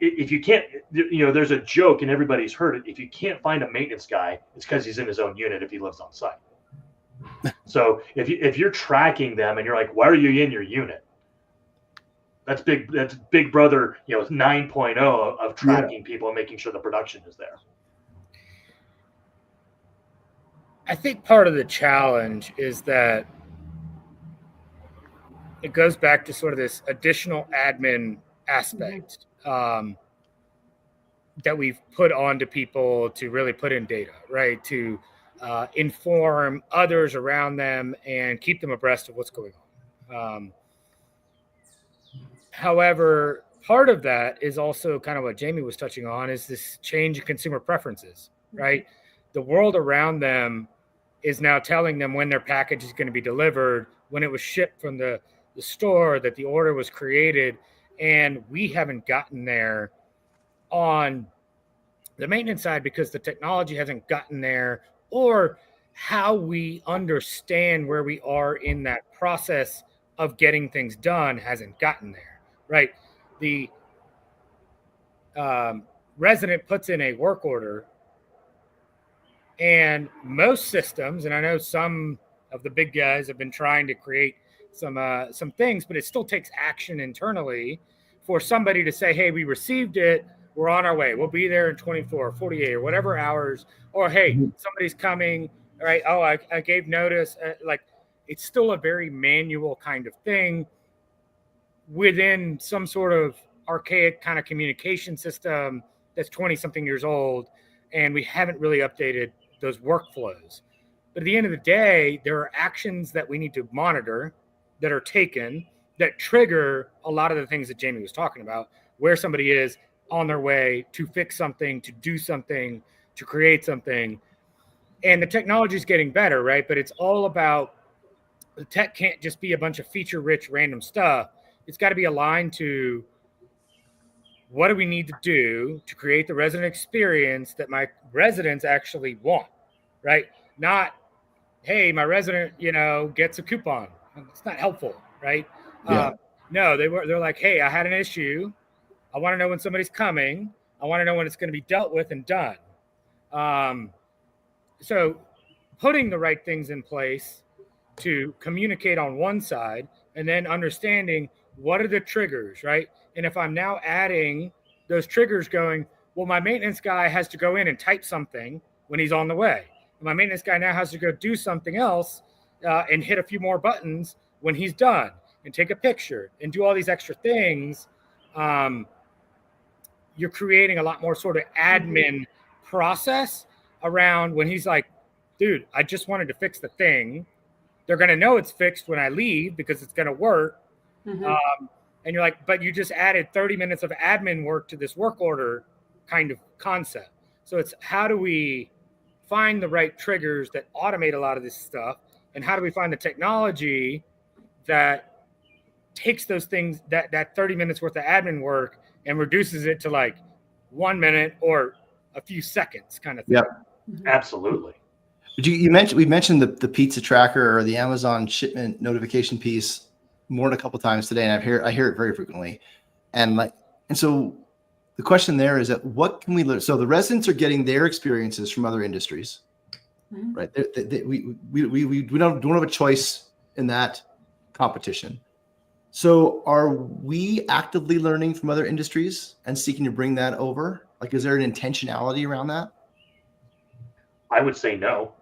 if you can't, there's a joke and everybody's heard it. If you can't find a maintenance guy, it's because he's in his own unit if he lives on site. So if you're tracking them and you're like, why are you in your unit? That's big brother, 9.0 of tracking people and making sure the production is there. I think part of the challenge is that it goes back to sort of this additional admin aspect that we've put onto people to really put in data, right? To inform others around them and keep them abreast of what's going on. However, part of that is also kind of what Jamie was touching on, is this change in consumer preferences, right? The world around them is now telling them when their package is going to be delivered, when it was shipped from the store, that the order was created, and we haven't gotten there on the maintenance side because the technology hasn't gotten there, or how we understand where we are in that process of getting things done hasn't gotten there, right? The resident puts in a work order, and most systems, and I know some of the big guys have been trying to create some things, but it still takes action internally for somebody to say, hey, we received it, we're on our way, we'll be there in 24, 48, or whatever hours, or hey, somebody's coming, all right, oh, I gave notice. Like, it's still a very manual kind of thing within some sort of archaic kind of communication system that's 20-something years old, and we haven't really updated those workflows. But at the end of the day, there are actions that we need to monitor that are taken that trigger a lot of the things that Jamie was talking about, where somebody is on their way to fix something, to do something, to create something. And the technology is getting better, right? But it's all about, the tech can't just be a bunch of feature-rich random stuff. It's got to be aligned to, what do we need to do to create the resident experience that my residents actually want, right? Not, hey, my resident, gets a coupon. It's not helpful, right? Yeah. No, they're like, hey, I had an issue. I want to know when somebody's coming. I want to know when it's going to be dealt with and done. So putting the right things in place to communicate on one side, and then understanding what are the triggers, right? And if I'm now adding those triggers going, well, my maintenance guy has to go in and type something when he's on the way. My maintenance guy now has to go do something else and hit a few more buttons when he's done, and take a picture and do all these extra things. You're creating a lot more sort of admin process around when he's like, dude, I just wanted to fix the thing. They're going to know it's fixed when I leave because it's going to work. And you're like, but you just added 30 minutes of admin work to this work order kind of concept. So it's, how do we find the right triggers that automate a lot of this stuff? And how do we find the technology that takes those things, that 30 minutes worth of admin work, and reduces it to like 1 minute or a few seconds kind of thing? Yep. Absolutely. But we mentioned the pizza tracker or the Amazon shipment notification piece more than a couple of times today, and I hear it very frequently. And so the question there is that, what can we learn? So the residents are getting their experiences from other industries, right? We don't have a choice in that competition. So are we actively learning from other industries and seeking to bring that over? Like, is there an intentionality around that? I would say no.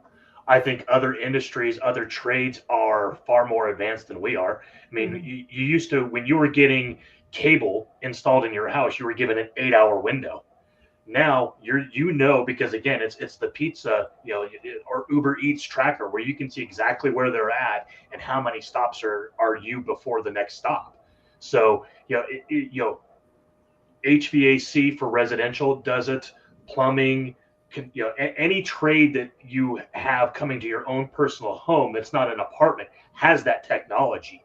I think other industries, other trades are far more advanced than we are. I mean, you used to, when you were getting cable installed in your house, you were given an 8-hour window. Now because again, it's the pizza, or Uber Eats tracker, where you can see exactly where they're at and how many stops are you before the next stop. So, HVAC for residential does it, plumbing, any trade that you have coming to your own personal home that's not an apartment has that technology.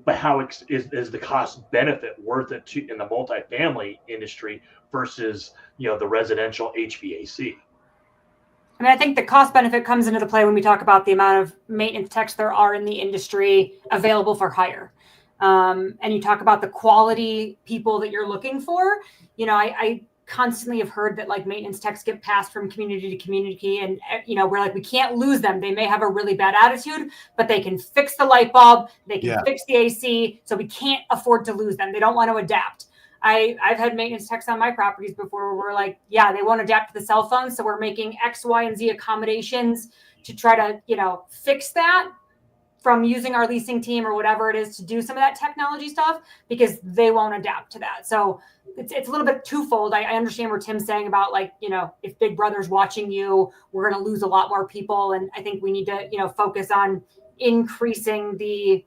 But how is the cost benefit worth it in the multifamily industry versus the residential HVAC? I mean, I think the cost benefit comes into the play when we talk about the amount of maintenance techs there are in the industry available for hire. and you talk about the quality people that you're looking for, I constantly have heard that like maintenance techs get passed from community to community, and we're like, we can't lose them. They may have a really bad attitude, but they can fix the light bulb, they can fix the AC, so we can't afford to lose them. They don't want to adapt. I've had maintenance techs on my properties before where we're like, yeah, they won't adapt to the cell phone, so we're making X, Y, and Z accommodations to try to fix that, from using our leasing team or whatever it is to do some of that technology stuff, because they won't adapt to that. So it's a little bit twofold. I understand where Tim's saying about like, if Big Brother's watching you, we're going to lose a lot more people. And I think we need to, focus on increasing the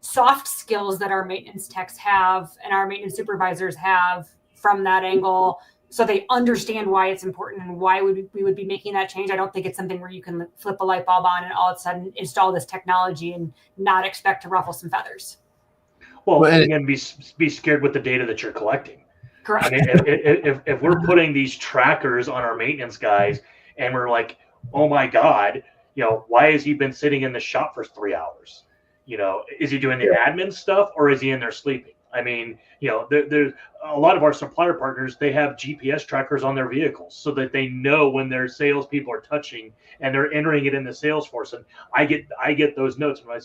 soft skills that our maintenance techs have and our maintenance supervisors have from that angle, so they understand why it's important and why we would be making that change. I don't think it's something where you can flip a light bulb on and all of a sudden install this technology and not expect to ruffle some feathers. Well, again, be scared with the data that you're collecting. Correct. I mean, if we're putting these trackers on our maintenance guys and we're like, oh my God, why has he been sitting in the shop for 3 hours? Is he doing the admin stuff or is he in there sleeping? I mean, there's a lot of our supplier partners, they have GPS trackers on their vehicles so that they know when their salespeople are touching and they're entering it in the Salesforce. And I get those notes when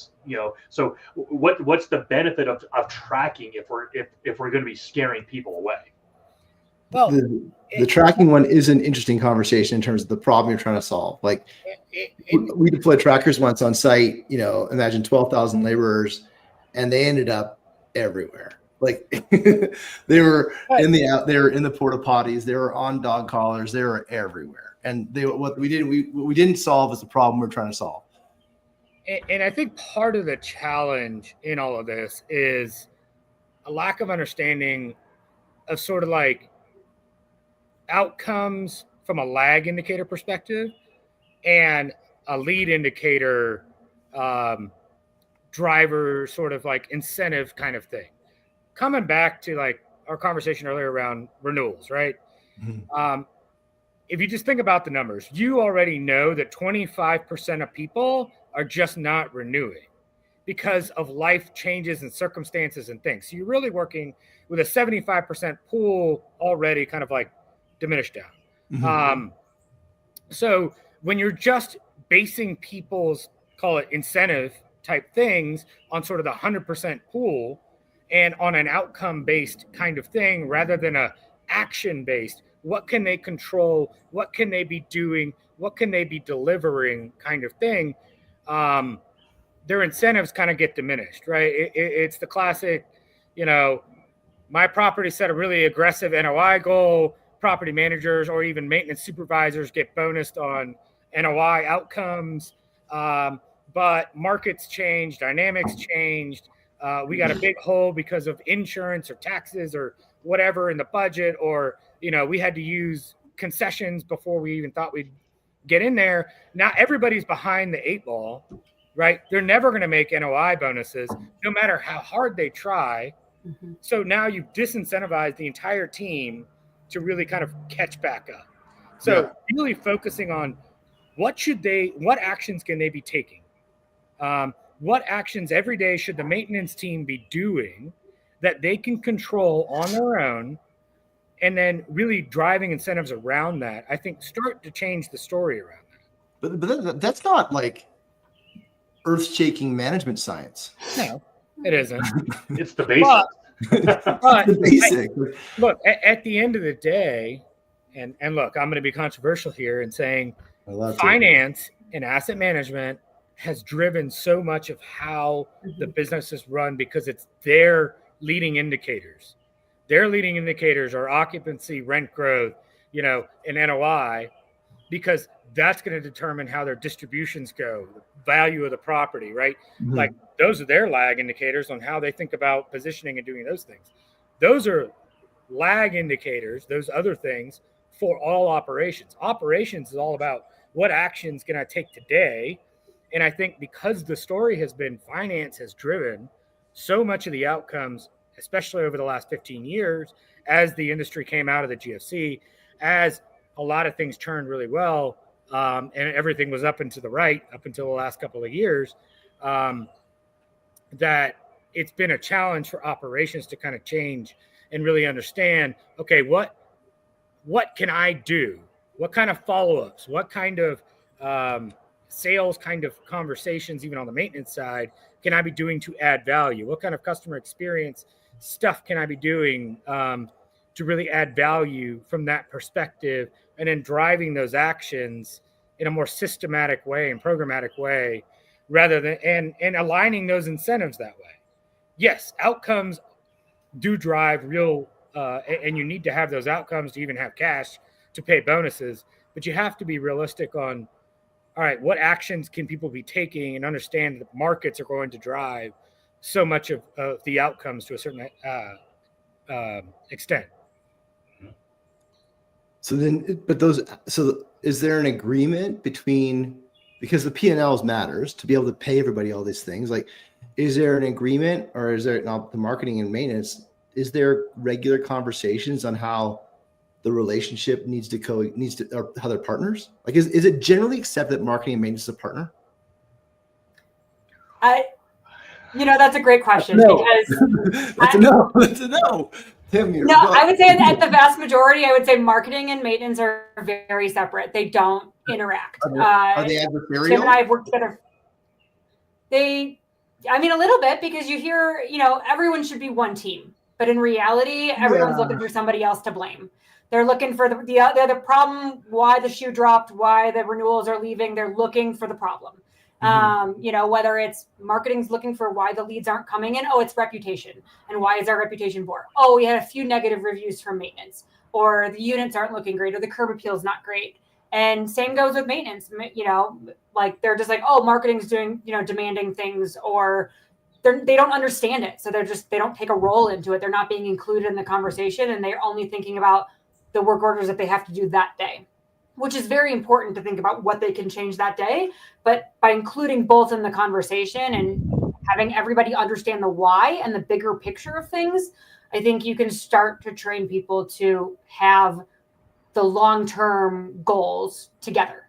so what's the benefit of tracking if we're going to be scaring people away? Well, the tracking one is an interesting conversation in terms of the problem you're trying to solve. Like we deployed trackers once on site, imagine 12,000 laborers, and they ended up everywhere. Like they were they were in the porta potties, they were on dog collars, they were everywhere. And what we didn't solve is the problem we're trying to solve. And I think part of the challenge in all of this is a lack of understanding of sort of like outcomes from a lag indicator perspective and a lead indicator driver sort of like incentive kind of thing. Coming back to like our conversation earlier around renewals, right? Mm-hmm. If you just think about the numbers, you already know that 25% of people are just not renewing because of life changes and circumstances and things. So you're really working with a 75% pool already kind of like diminished down. Mm-hmm. So when you're just basing people's, call it incentive type things on sort of the 100% pool and on an outcome based kind of thing rather than a action based, what can they control, what can they be doing, what can they be delivering kind of thing, their incentives kind of get diminished, right? It's the classic, my property set a really aggressive NOI goal, property managers or even maintenance supervisors get bonused on NOI outcomes, but markets changed, dynamics changed. We got a big hole because of insurance or taxes or whatever in the budget, or, we had to use concessions before we even thought we'd get in there. Now everybody's behind the 8 ball, right? They're never going to make NOI bonuses no matter how hard they try. Mm-hmm. So now you've disincentivized the entire team to really kind of catch back up. So really focusing on what actions can they be taking? What actions every day should the maintenance team be doing that they can control on their own, and then really driving incentives around that, I think start to change the story around that. But that's not like earth-shaking management science. No, it isn't. It's the basics. But the basic. Look, at the end of the day, and look, I'm going to be controversial here in saying finance and asset management has driven so much of how the business is run because it's their leading indicators. Their leading indicators are occupancy, rent growth, and NOI, because that's going to determine how their distributions go, the value of the property, right? Mm-hmm. Like those are their lag indicators on how they think about positioning and doing those things. Those are lag indicators, those other things for all operations. Operations is all about what actions can I take today. And I think because the story has been finance has driven so much of the outcomes, especially over the last 15 years, as the industry came out of the GFC, as a lot of things turned really well, and everything was up and to the right up until the last couple of years, that it's been a challenge for operations to kind of change and really understand, okay, what can I do? What kind of follow-ups? What kind of sales kind of conversations, even on the maintenance side, can I be doing to add value? What kind of customer experience stuff can I be doing to really add value from that perspective, and then driving those actions in a more systematic way and programmatic way, rather than and aligning those incentives that way. Yes, outcomes do drive real, and you need to have those outcomes to even have cash to pay bonuses, but you have to be realistic on, all right, what actions can people be taking, and understand that markets are going to drive so much of the outcomes to a certain extent. So then, so is there an agreement between, because the P&Ls matters to be able to pay everybody all these things, like, is there an agreement, or is there not the marketing and maintenance? Is there regular conversations on how the relationship needs to, or how they're partners? Like, is it generally accepted that marketing and maintenance is a partner? That's a great question. No. Because That's a no. That's a no. Tim, no, I would say at the vast majority, I would say marketing and maintenance are very separate. They don't interact. Are they adversarial? Tim and I have worked together. A little bit, because you hear, everyone should be one team, but in reality, everyone's looking for somebody else to blame. They're looking for the problem, why the shoe dropped, why the renewals are leaving. They're looking for the problem. Whether it's marketing's looking for why the leads aren't coming in. Oh, it's reputation. And why is our reputation poor? Oh, we had a few negative reviews from maintenance, or the units aren't looking great, or the curb appeal is not great. And same goes with maintenance. Like, they're just like, oh, marketing's doing, demanding things, or they don't understand it. So they don't take a role into it. They're not being included in the conversation, and they're only thinking about the work orders that they have to do that day, which is very important to think about what they can change that day. But by including both in the conversation and having everybody understand the why and the bigger picture of things, I think you can start to train people to have the long-term goals together.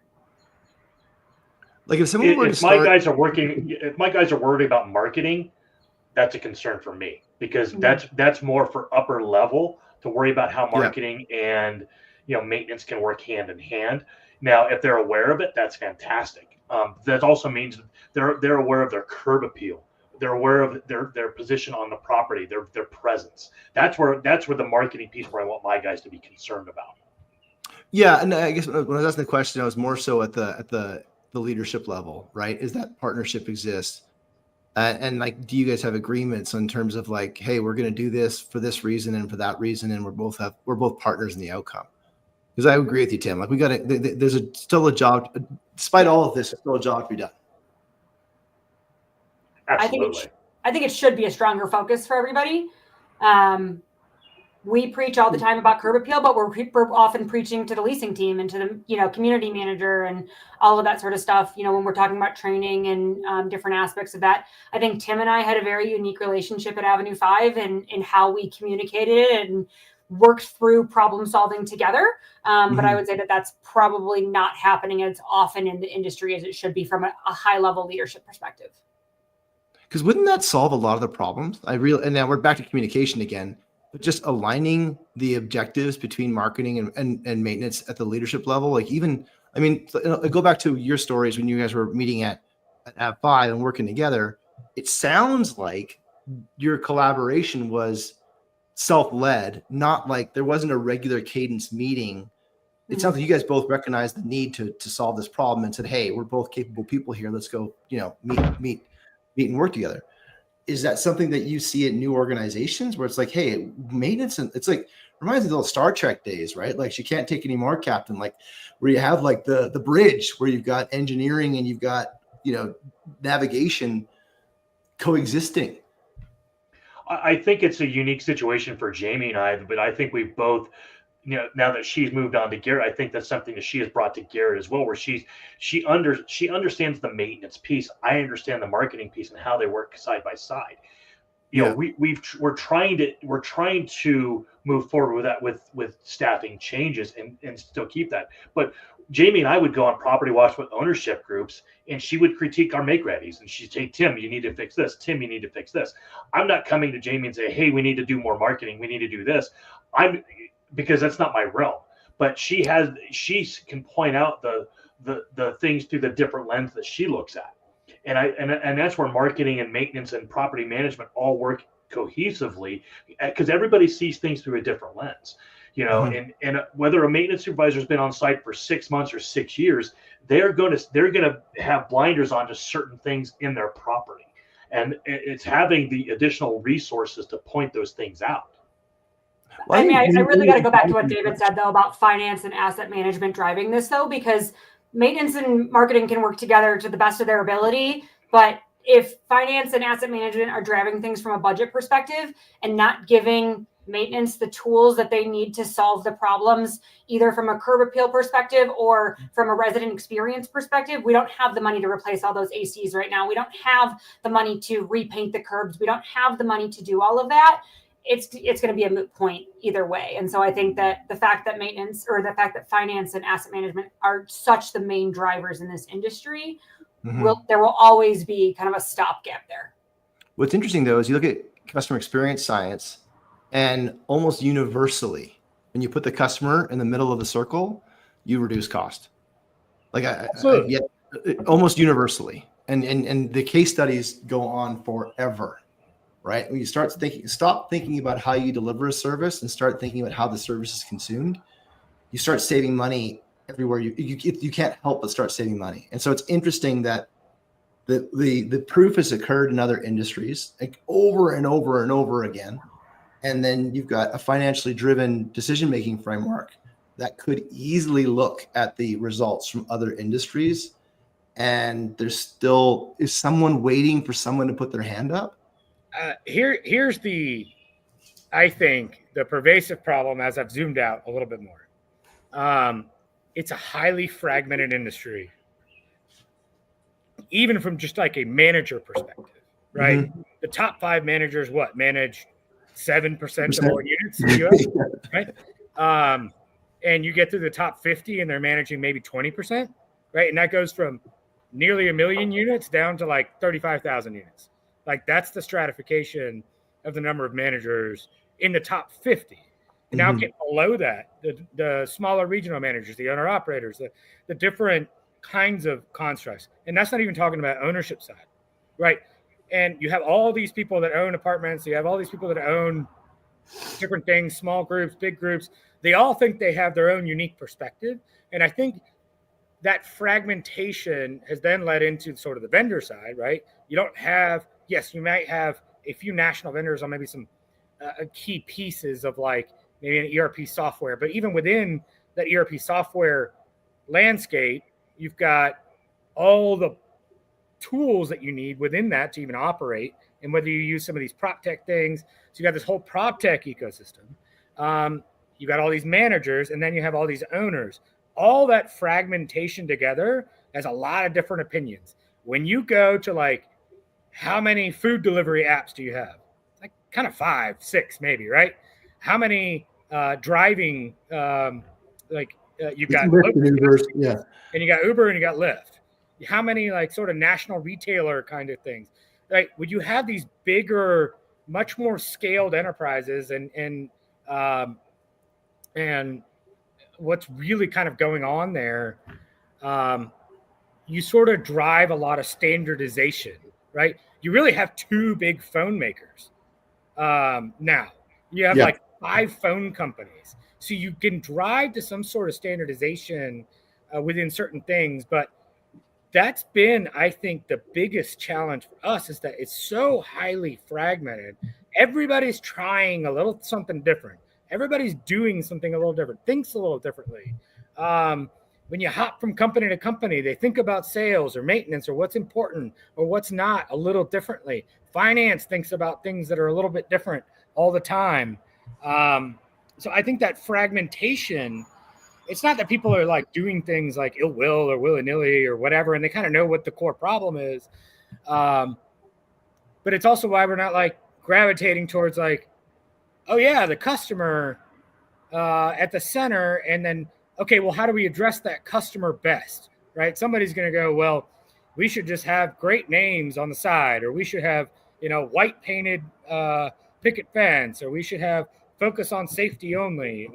Like, if someone were to if my guys are worried about marketing, that's a concern for me, because that's more for upper level to worry about how marketing and maintenance can work hand in hand. Now, if they're aware of it, that's fantastic. That also means they're aware of their curb appeal. They're aware of their position on the property, their presence. That's where the marketing piece where I want my guys to be concerned about. Yeah, and I guess when I was asking the question, I was more so at the leadership level, right? Is that partnership exists? And like, do you guys have agreements in terms of like, hey, we're going to do this for this reason and for that reason, and we're both partners in the outcome? Because I agree with you, Tim. Like, we got to. There's still a job, despite all of this. There's still a job to be done. Absolutely. I think it should be a stronger focus for everybody. We preach all the time about curb appeal, but we're often preaching to the leasing team and to the community manager and all of that sort of stuff. When we're talking about training and different aspects of that, I think Tim and I had a very unique relationship at Avenue 5 and in how we communicated it and worked through problem solving together. But I would say that that's probably not happening as often in the industry as it should be from a high level leadership perspective. Because wouldn't that solve a lot of the problems? And now we're back to communication again. But just aligning the objectives between marketing and maintenance at the leadership level, like go back to your stories when you guys were meeting at Av5 and working together. It sounds like your collaboration was self-led, not like there wasn't a regular cadence meeting. It sounds like you guys both recognized the need to solve this problem and said, hey, we're both capable people here. Let's go, meet and work together. Is that something that you see in new organizations where it's like, hey, maintenance, and it's like, reminds me of the old Star Trek days, right? Like, she can't take any more, Captain, like where you have like the bridge where you've got engineering and you've got, navigation coexisting. I think it's a unique situation for Jamie and I, but I think we've both, now that she's moved on to Garrett, I think that's something that she has brought to Garrett as well, where she understands the maintenance piece. I understand the marketing piece and how they work side by side. We're trying to move forward with that with staffing changes and still keep that. But Jamie and I would go on property watch with ownership groups, and she would critique our make readies, and she'd say, Tim, you need to fix this. Tim, you need to fix this. I'm not coming to Jamie and say, hey, we need to do more marketing. We need to do this. Because that's not my realm. But she can point out the things through the different lens that she looks at. And that's where marketing and maintenance and property management all work cohesively, because everybody sees things through a different lens. And whether a maintenance supervisor has been on site for 6 months or 6 years, they're going to have blinders onto certain things in their property, and it's having the additional resources to point those things out. Well, I mean, I really got to go back to what David said, though, about finance and asset management driving this, though, because maintenance and marketing can work together to the best of their ability. But if finance and asset management are driving things from a budget perspective and not giving maintenance the tools that they need to solve the problems, either from a curb appeal perspective or from a resident experience perspective, we don't have the money to replace all those ACs right now. We don't have the money to repaint the curbs. We don't have the money to do all of that. It's going to be a moot point either way. And so I think that the fact that maintenance, or the fact that finance and asset management are such the main drivers in this industry, there will always be kind of a stopgap there. What's interesting, though, is you look at customer experience science, and almost universally, when you put the customer in the middle of the circle, you reduce cost. Almost universally. And the case studies go on forever. Right? When you stop thinking about how you deliver a service and start thinking about how the service is consumed, you start saving money everywhere. You can't help but start saving money. And so it's interesting that the proof has occurred in other industries, like over and over and over again. And then you've got a financially driven decision-making framework that could easily look at the results from other industries. And there's still, is someone waiting for someone to put their hand up? Here's I think the pervasive problem as I've zoomed out a little bit more. It's a highly fragmented industry, even from just like a manager perspective, right? The top 5 managers, manage 7% of all units in the US, right? And you get to the top 50 and they're managing maybe 20%, right? And that goes from nearly 1 million units down to like 35,000 units. Like that's the stratification of the number of managers in the top 50. And now get below that, the smaller regional managers, the owner operators, the different kinds of constructs. And that's not even talking about ownership side, right? And you have all these people that own apartments. You have all these people that own different things, small groups, big groups. They all think they have their own unique perspective. And I think that fragmentation has then led into sort of the vendor side, right? You don't have, yes, you might have a few national vendors on maybe some key pieces of like maybe an ERP software, but even within that ERP software landscape, you've got all the tools that you need within that to even operate, and whether you use some of these prop tech things. So you got this whole prop tech ecosystem. You got all these managers, and then you have all these owners. All that fragmentation together has a lot of different opinions. When you go to like, how many food delivery apps do you have? Like kind of 5, 6 maybe, right? How many driving, you've got Lyft, and you got Uber and you got Lyft. How many like sort of national retailer kind of things, right? Would you have these bigger, much more scaled enterprises and what's really kind of going on there, you sort of drive a lot of standardization, right? You really have 2 big phone makers. Now you have like 5 phone companies. So you can drive to some sort of standardization within certain things, but that's been, I think, the biggest challenge for us is that it's so highly fragmented. Everybody's trying a little something different. Everybody's doing something a little different, thinks a little differently. When you hop from company to company, they think about sales or maintenance or what's important or what's not a little differently. Finance thinks about things that are a little bit different all the time. So I think that fragmentation, it's not that people are like doing things like ill will or willy-nilly or whatever, and they kind of know what the core problem is. But it's also why we're not like gravitating towards like, oh yeah, the customer at the center, and then okay, well, how do we address that customer best, right? Somebody's going to go, well, we should just have great names on the side, or we should have, white painted picket fence, or we should have focus on safety only.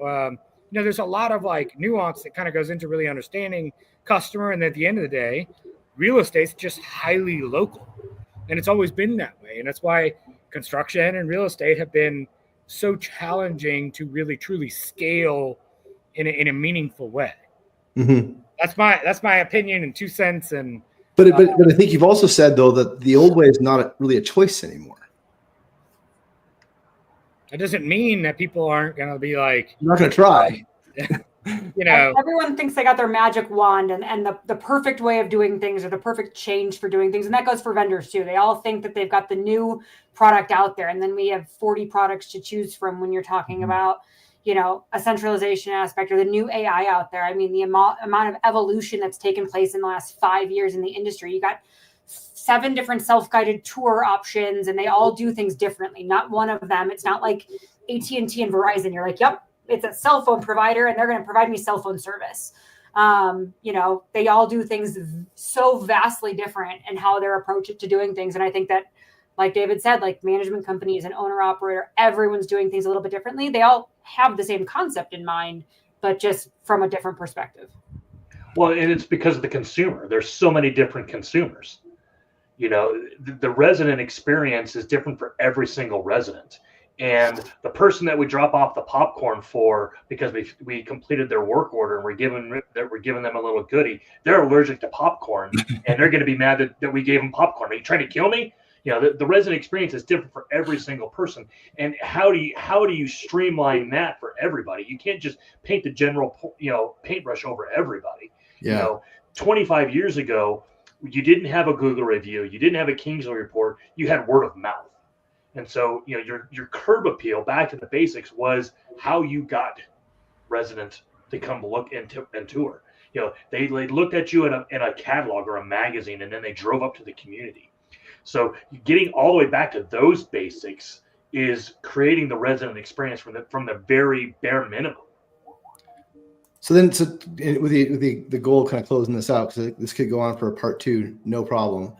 There's a lot of like nuance that kind of goes into really understanding customer. And at the end of the day, real estate's just highly local, and it's always been that way. And that's why construction and real estate have been so challenging to really truly scale in a meaningful way. Mm-hmm. That's my opinion and 2 cents. And but I think you've also said though that the old way is not really a choice anymore. that doesn't mean that people aren't going to be like, You're not going to try. Everyone thinks they got their magic wand and the perfect way of doing things, or the perfect change for doing things. And that goes for vendors too. They all think that they've got the new product out there. And then we have 40 products to choose from when you're talking about, a centralization aspect or the new AI out there. I mean, the amount of evolution that's taken place in the last 5 years in the industry. You got 7 different self-guided tour options, and they all do things differently. Not one of them. It's not like AT&T and Verizon. You're like, yep, it's a cell phone provider and they're going to provide me cell phone service. They all do things so vastly different in how their approach to doing things. And I think that, like David said, like management companies and owner operator, everyone's doing things a little bit differently. They all have the same concept in mind, but just from a different perspective. Well, and it's because of the consumer. There's so many different consumers. The resident experience is different for every single resident. And the person that we drop off the popcorn for because we completed their work order and we're giving them a little goodie, they're allergic to popcorn and they're going to be mad that we gave them popcorn. Are you trying to kill me? The resident experience is different for every single person. And how do you streamline that for everybody? You can't just paint the general paintbrush over everybody. Yeah. 25 years ago, you didn't have a Google review, you didn't have a Kingsley report, you had word of mouth. And so, your curb appeal, back to the basics, was how you got residents to come look and tour. They looked at you in a catalog or a magazine, and then they drove up to the community. So getting all the way back to those basics is creating the resident experience from the very bare minimum. So with the goal of kind of closing this out, because this could go on for a part 2, no problem.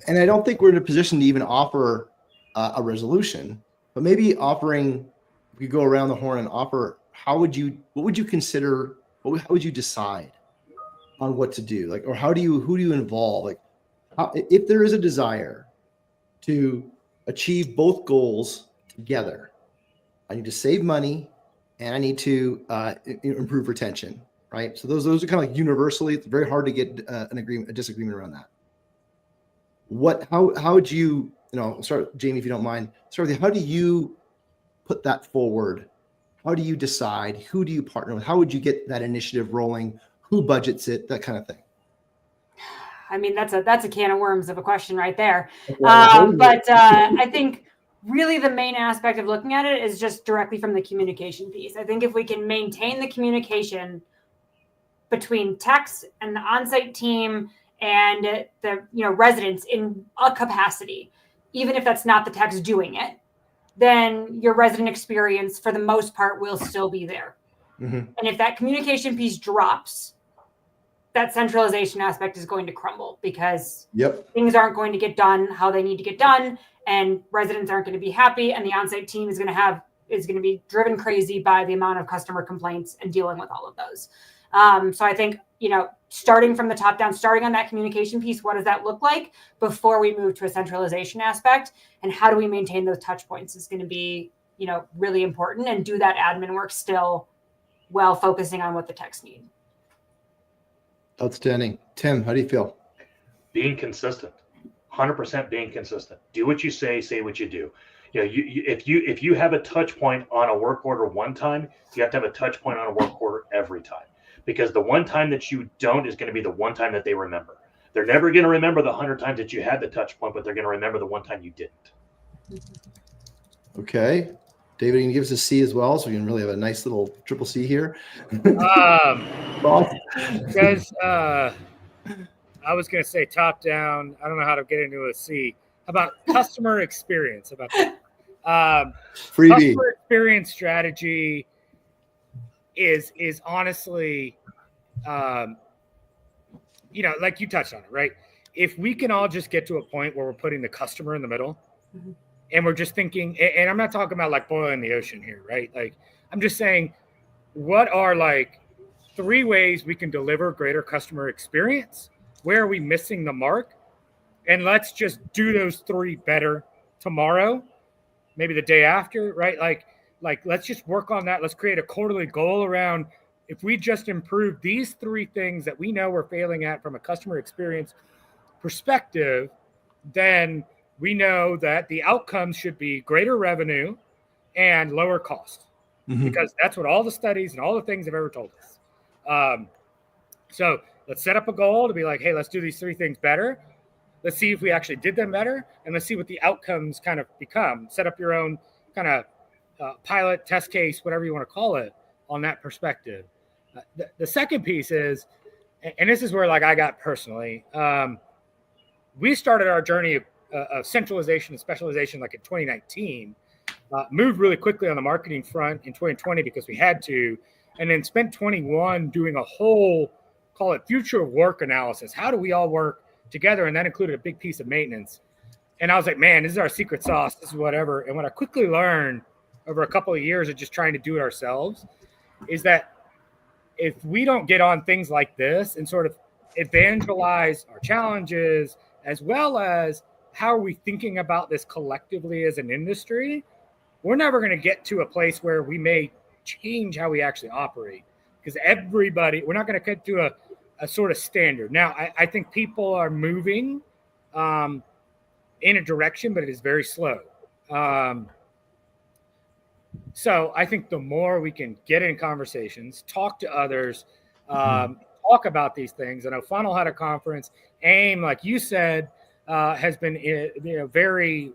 And I don't think we're in a position to even offer a resolution, but maybe we go around the horn and offer, what would you consider, how would you decide on what to do? Or who do you involve? If there is a desire to achieve both goals together, I need to save money and I need to improve retention, right? So those are kind of like universally, it's very hard to get a disagreement around that. How would you, start, Jamie, if you don't mind, start with you. How do you put that forward? How do you decide? Who do you partner with? How would you get that initiative rolling? Who budgets it? That kind of thing. I mean, that's a can of worms of a question right there. I think really the main aspect of looking at it is just directly from the communication piece. I think if we can maintain the communication between techs and the on-site team and the residents in a capacity, even if that's not the techs doing it, then your resident experience for the most part will still be there. Mm-hmm. And if that communication piece drops, that centralization aspect is going to crumble because things aren't going to get done how they need to get done, and residents aren't going to be happy, and the on-site team is going to be driven crazy by the amount of customer complaints and dealing with all of those. So I think, starting from the top down, starting on that communication piece, what does that look like before we move to a centralization aspect, and how do we maintain those touch points is going to be, really important, and do that admin work still while focusing on what the techs need. Outstanding. Tim, how do you feel? Being consistent, 100% being consistent. Do what you say what you do. If you have a touch point on a work order one time, you have to have a touch point on a work order every time, because the one time that you don't is going to be the one time that they remember. They're never going to remember the 100 times that you had the touch point, but they're going to remember the one time you didn't. Okay. David, you can give us a C as well, so we can really have a nice little triple C here. Because I was going to say top down. I don't know how to get into a C. How about customer experience? About that. Freebie. Customer experience strategy is honestly, like you touched on it, right? If we can all just get to a point where we're putting the customer in the middle, Mhm. and we're just thinking, and I'm not talking about like boiling the ocean here, right? Like, I'm just saying, what are like 3 ways we can deliver greater customer experience? Where are we missing the mark? And let's just do those 3 better tomorrow, maybe the day after, right? Like let's just work on that. Let's create a quarterly goal around, if we just improve these 3 things that we know we're failing at from a customer experience perspective, then we know that the outcomes should be greater revenue and lower cost, because that's what all the studies and all the things have ever told us. So let's set up a goal to be like, hey, let's do these 3 things better. Let's see if we actually did them better, and let's see what the outcomes kind of become. Set up your own kind of pilot, test case, whatever you want to call it, on that perspective. The second piece is, and this is where like I got personally, we started our journey of centralization and specialization like in 2019, moved really quickly on the marketing front in 2020 because we had to, and then spent 21 doing a whole, call it future of work analysis. How do we all work together? And that included a big piece of maintenance. And I was like, man, this is our secret sauce. This is whatever. And what I quickly learned over a couple of years of just trying to do it ourselves is that if we don't get on things like this and sort of evangelize our challenges, as well as how are we thinking about this collectively as an industry, we're never going to get to a place where we may change how we actually operate, because we're not going to get to a sort of standard. Now, I think people are moving in a direction, but it is very slow. So I think the more we can get in conversations, talk to others, talk about these things. I know Funnel had a conference. AIM, like you said, has been very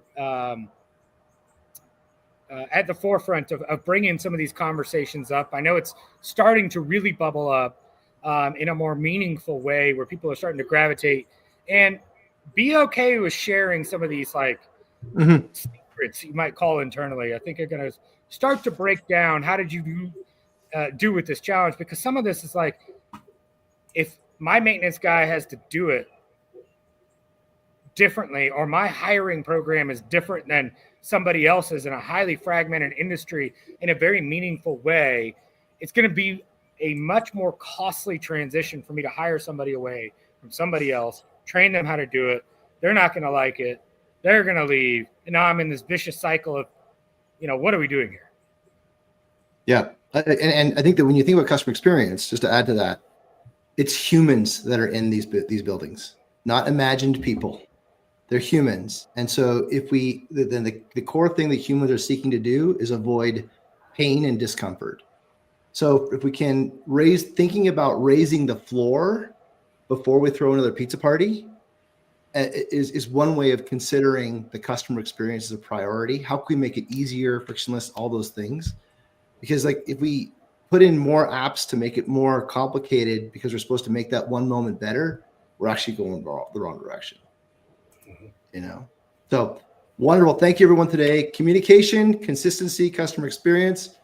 at the forefront of bringing some of these conversations up. I know it's starting to really bubble up in a more meaningful way, where people are starting to gravitate and be okay with sharing some of these like secrets you might call internally. I think you're going to start to break down, how did you do with this challenge? Because some of this is like, if my maintenance guy has to do it differently, or my hiring program is different than somebody else's in a highly fragmented industry in a very meaningful way, it's going to be a much more costly transition for me to hire somebody away from somebody else, train them how to do it. They're not going to like it. They're going to leave. And now I'm in this vicious cycle of, what are we doing here? Yeah. And I think that when you think about customer experience, just to add to that, it's humans that are in these buildings, not imagined people. They're humans. And so if then the core thing that humans are seeking to do is avoid pain and discomfort. So if we can thinking about raising the floor before we throw another pizza party is one way of considering the customer experience as a priority. How can we make it easier, frictionless, all those things? Because like if we put in more apps to make it more complicated because we're supposed to make that one moment better, we're actually going the wrong direction. So wonderful. Thank you everyone today. Communication, consistency, customer experience.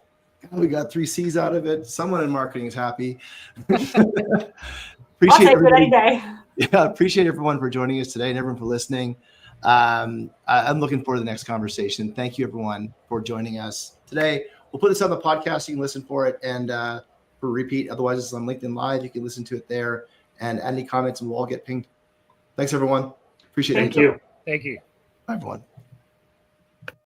We got 3 C's out of it. Someone in marketing is happy. I'll take it any day. Yeah, appreciate everyone for joining us today and everyone for listening. I'm looking forward to the next conversation. Thank you everyone for joining us today. We'll put this on the podcast. You can listen for it and for repeat. Otherwise, it's on LinkedIn Live. You can listen to it there and add any comments and we'll all get pinged. Thanks everyone. Appreciate it. Thank you. Thank you. Bye everyone.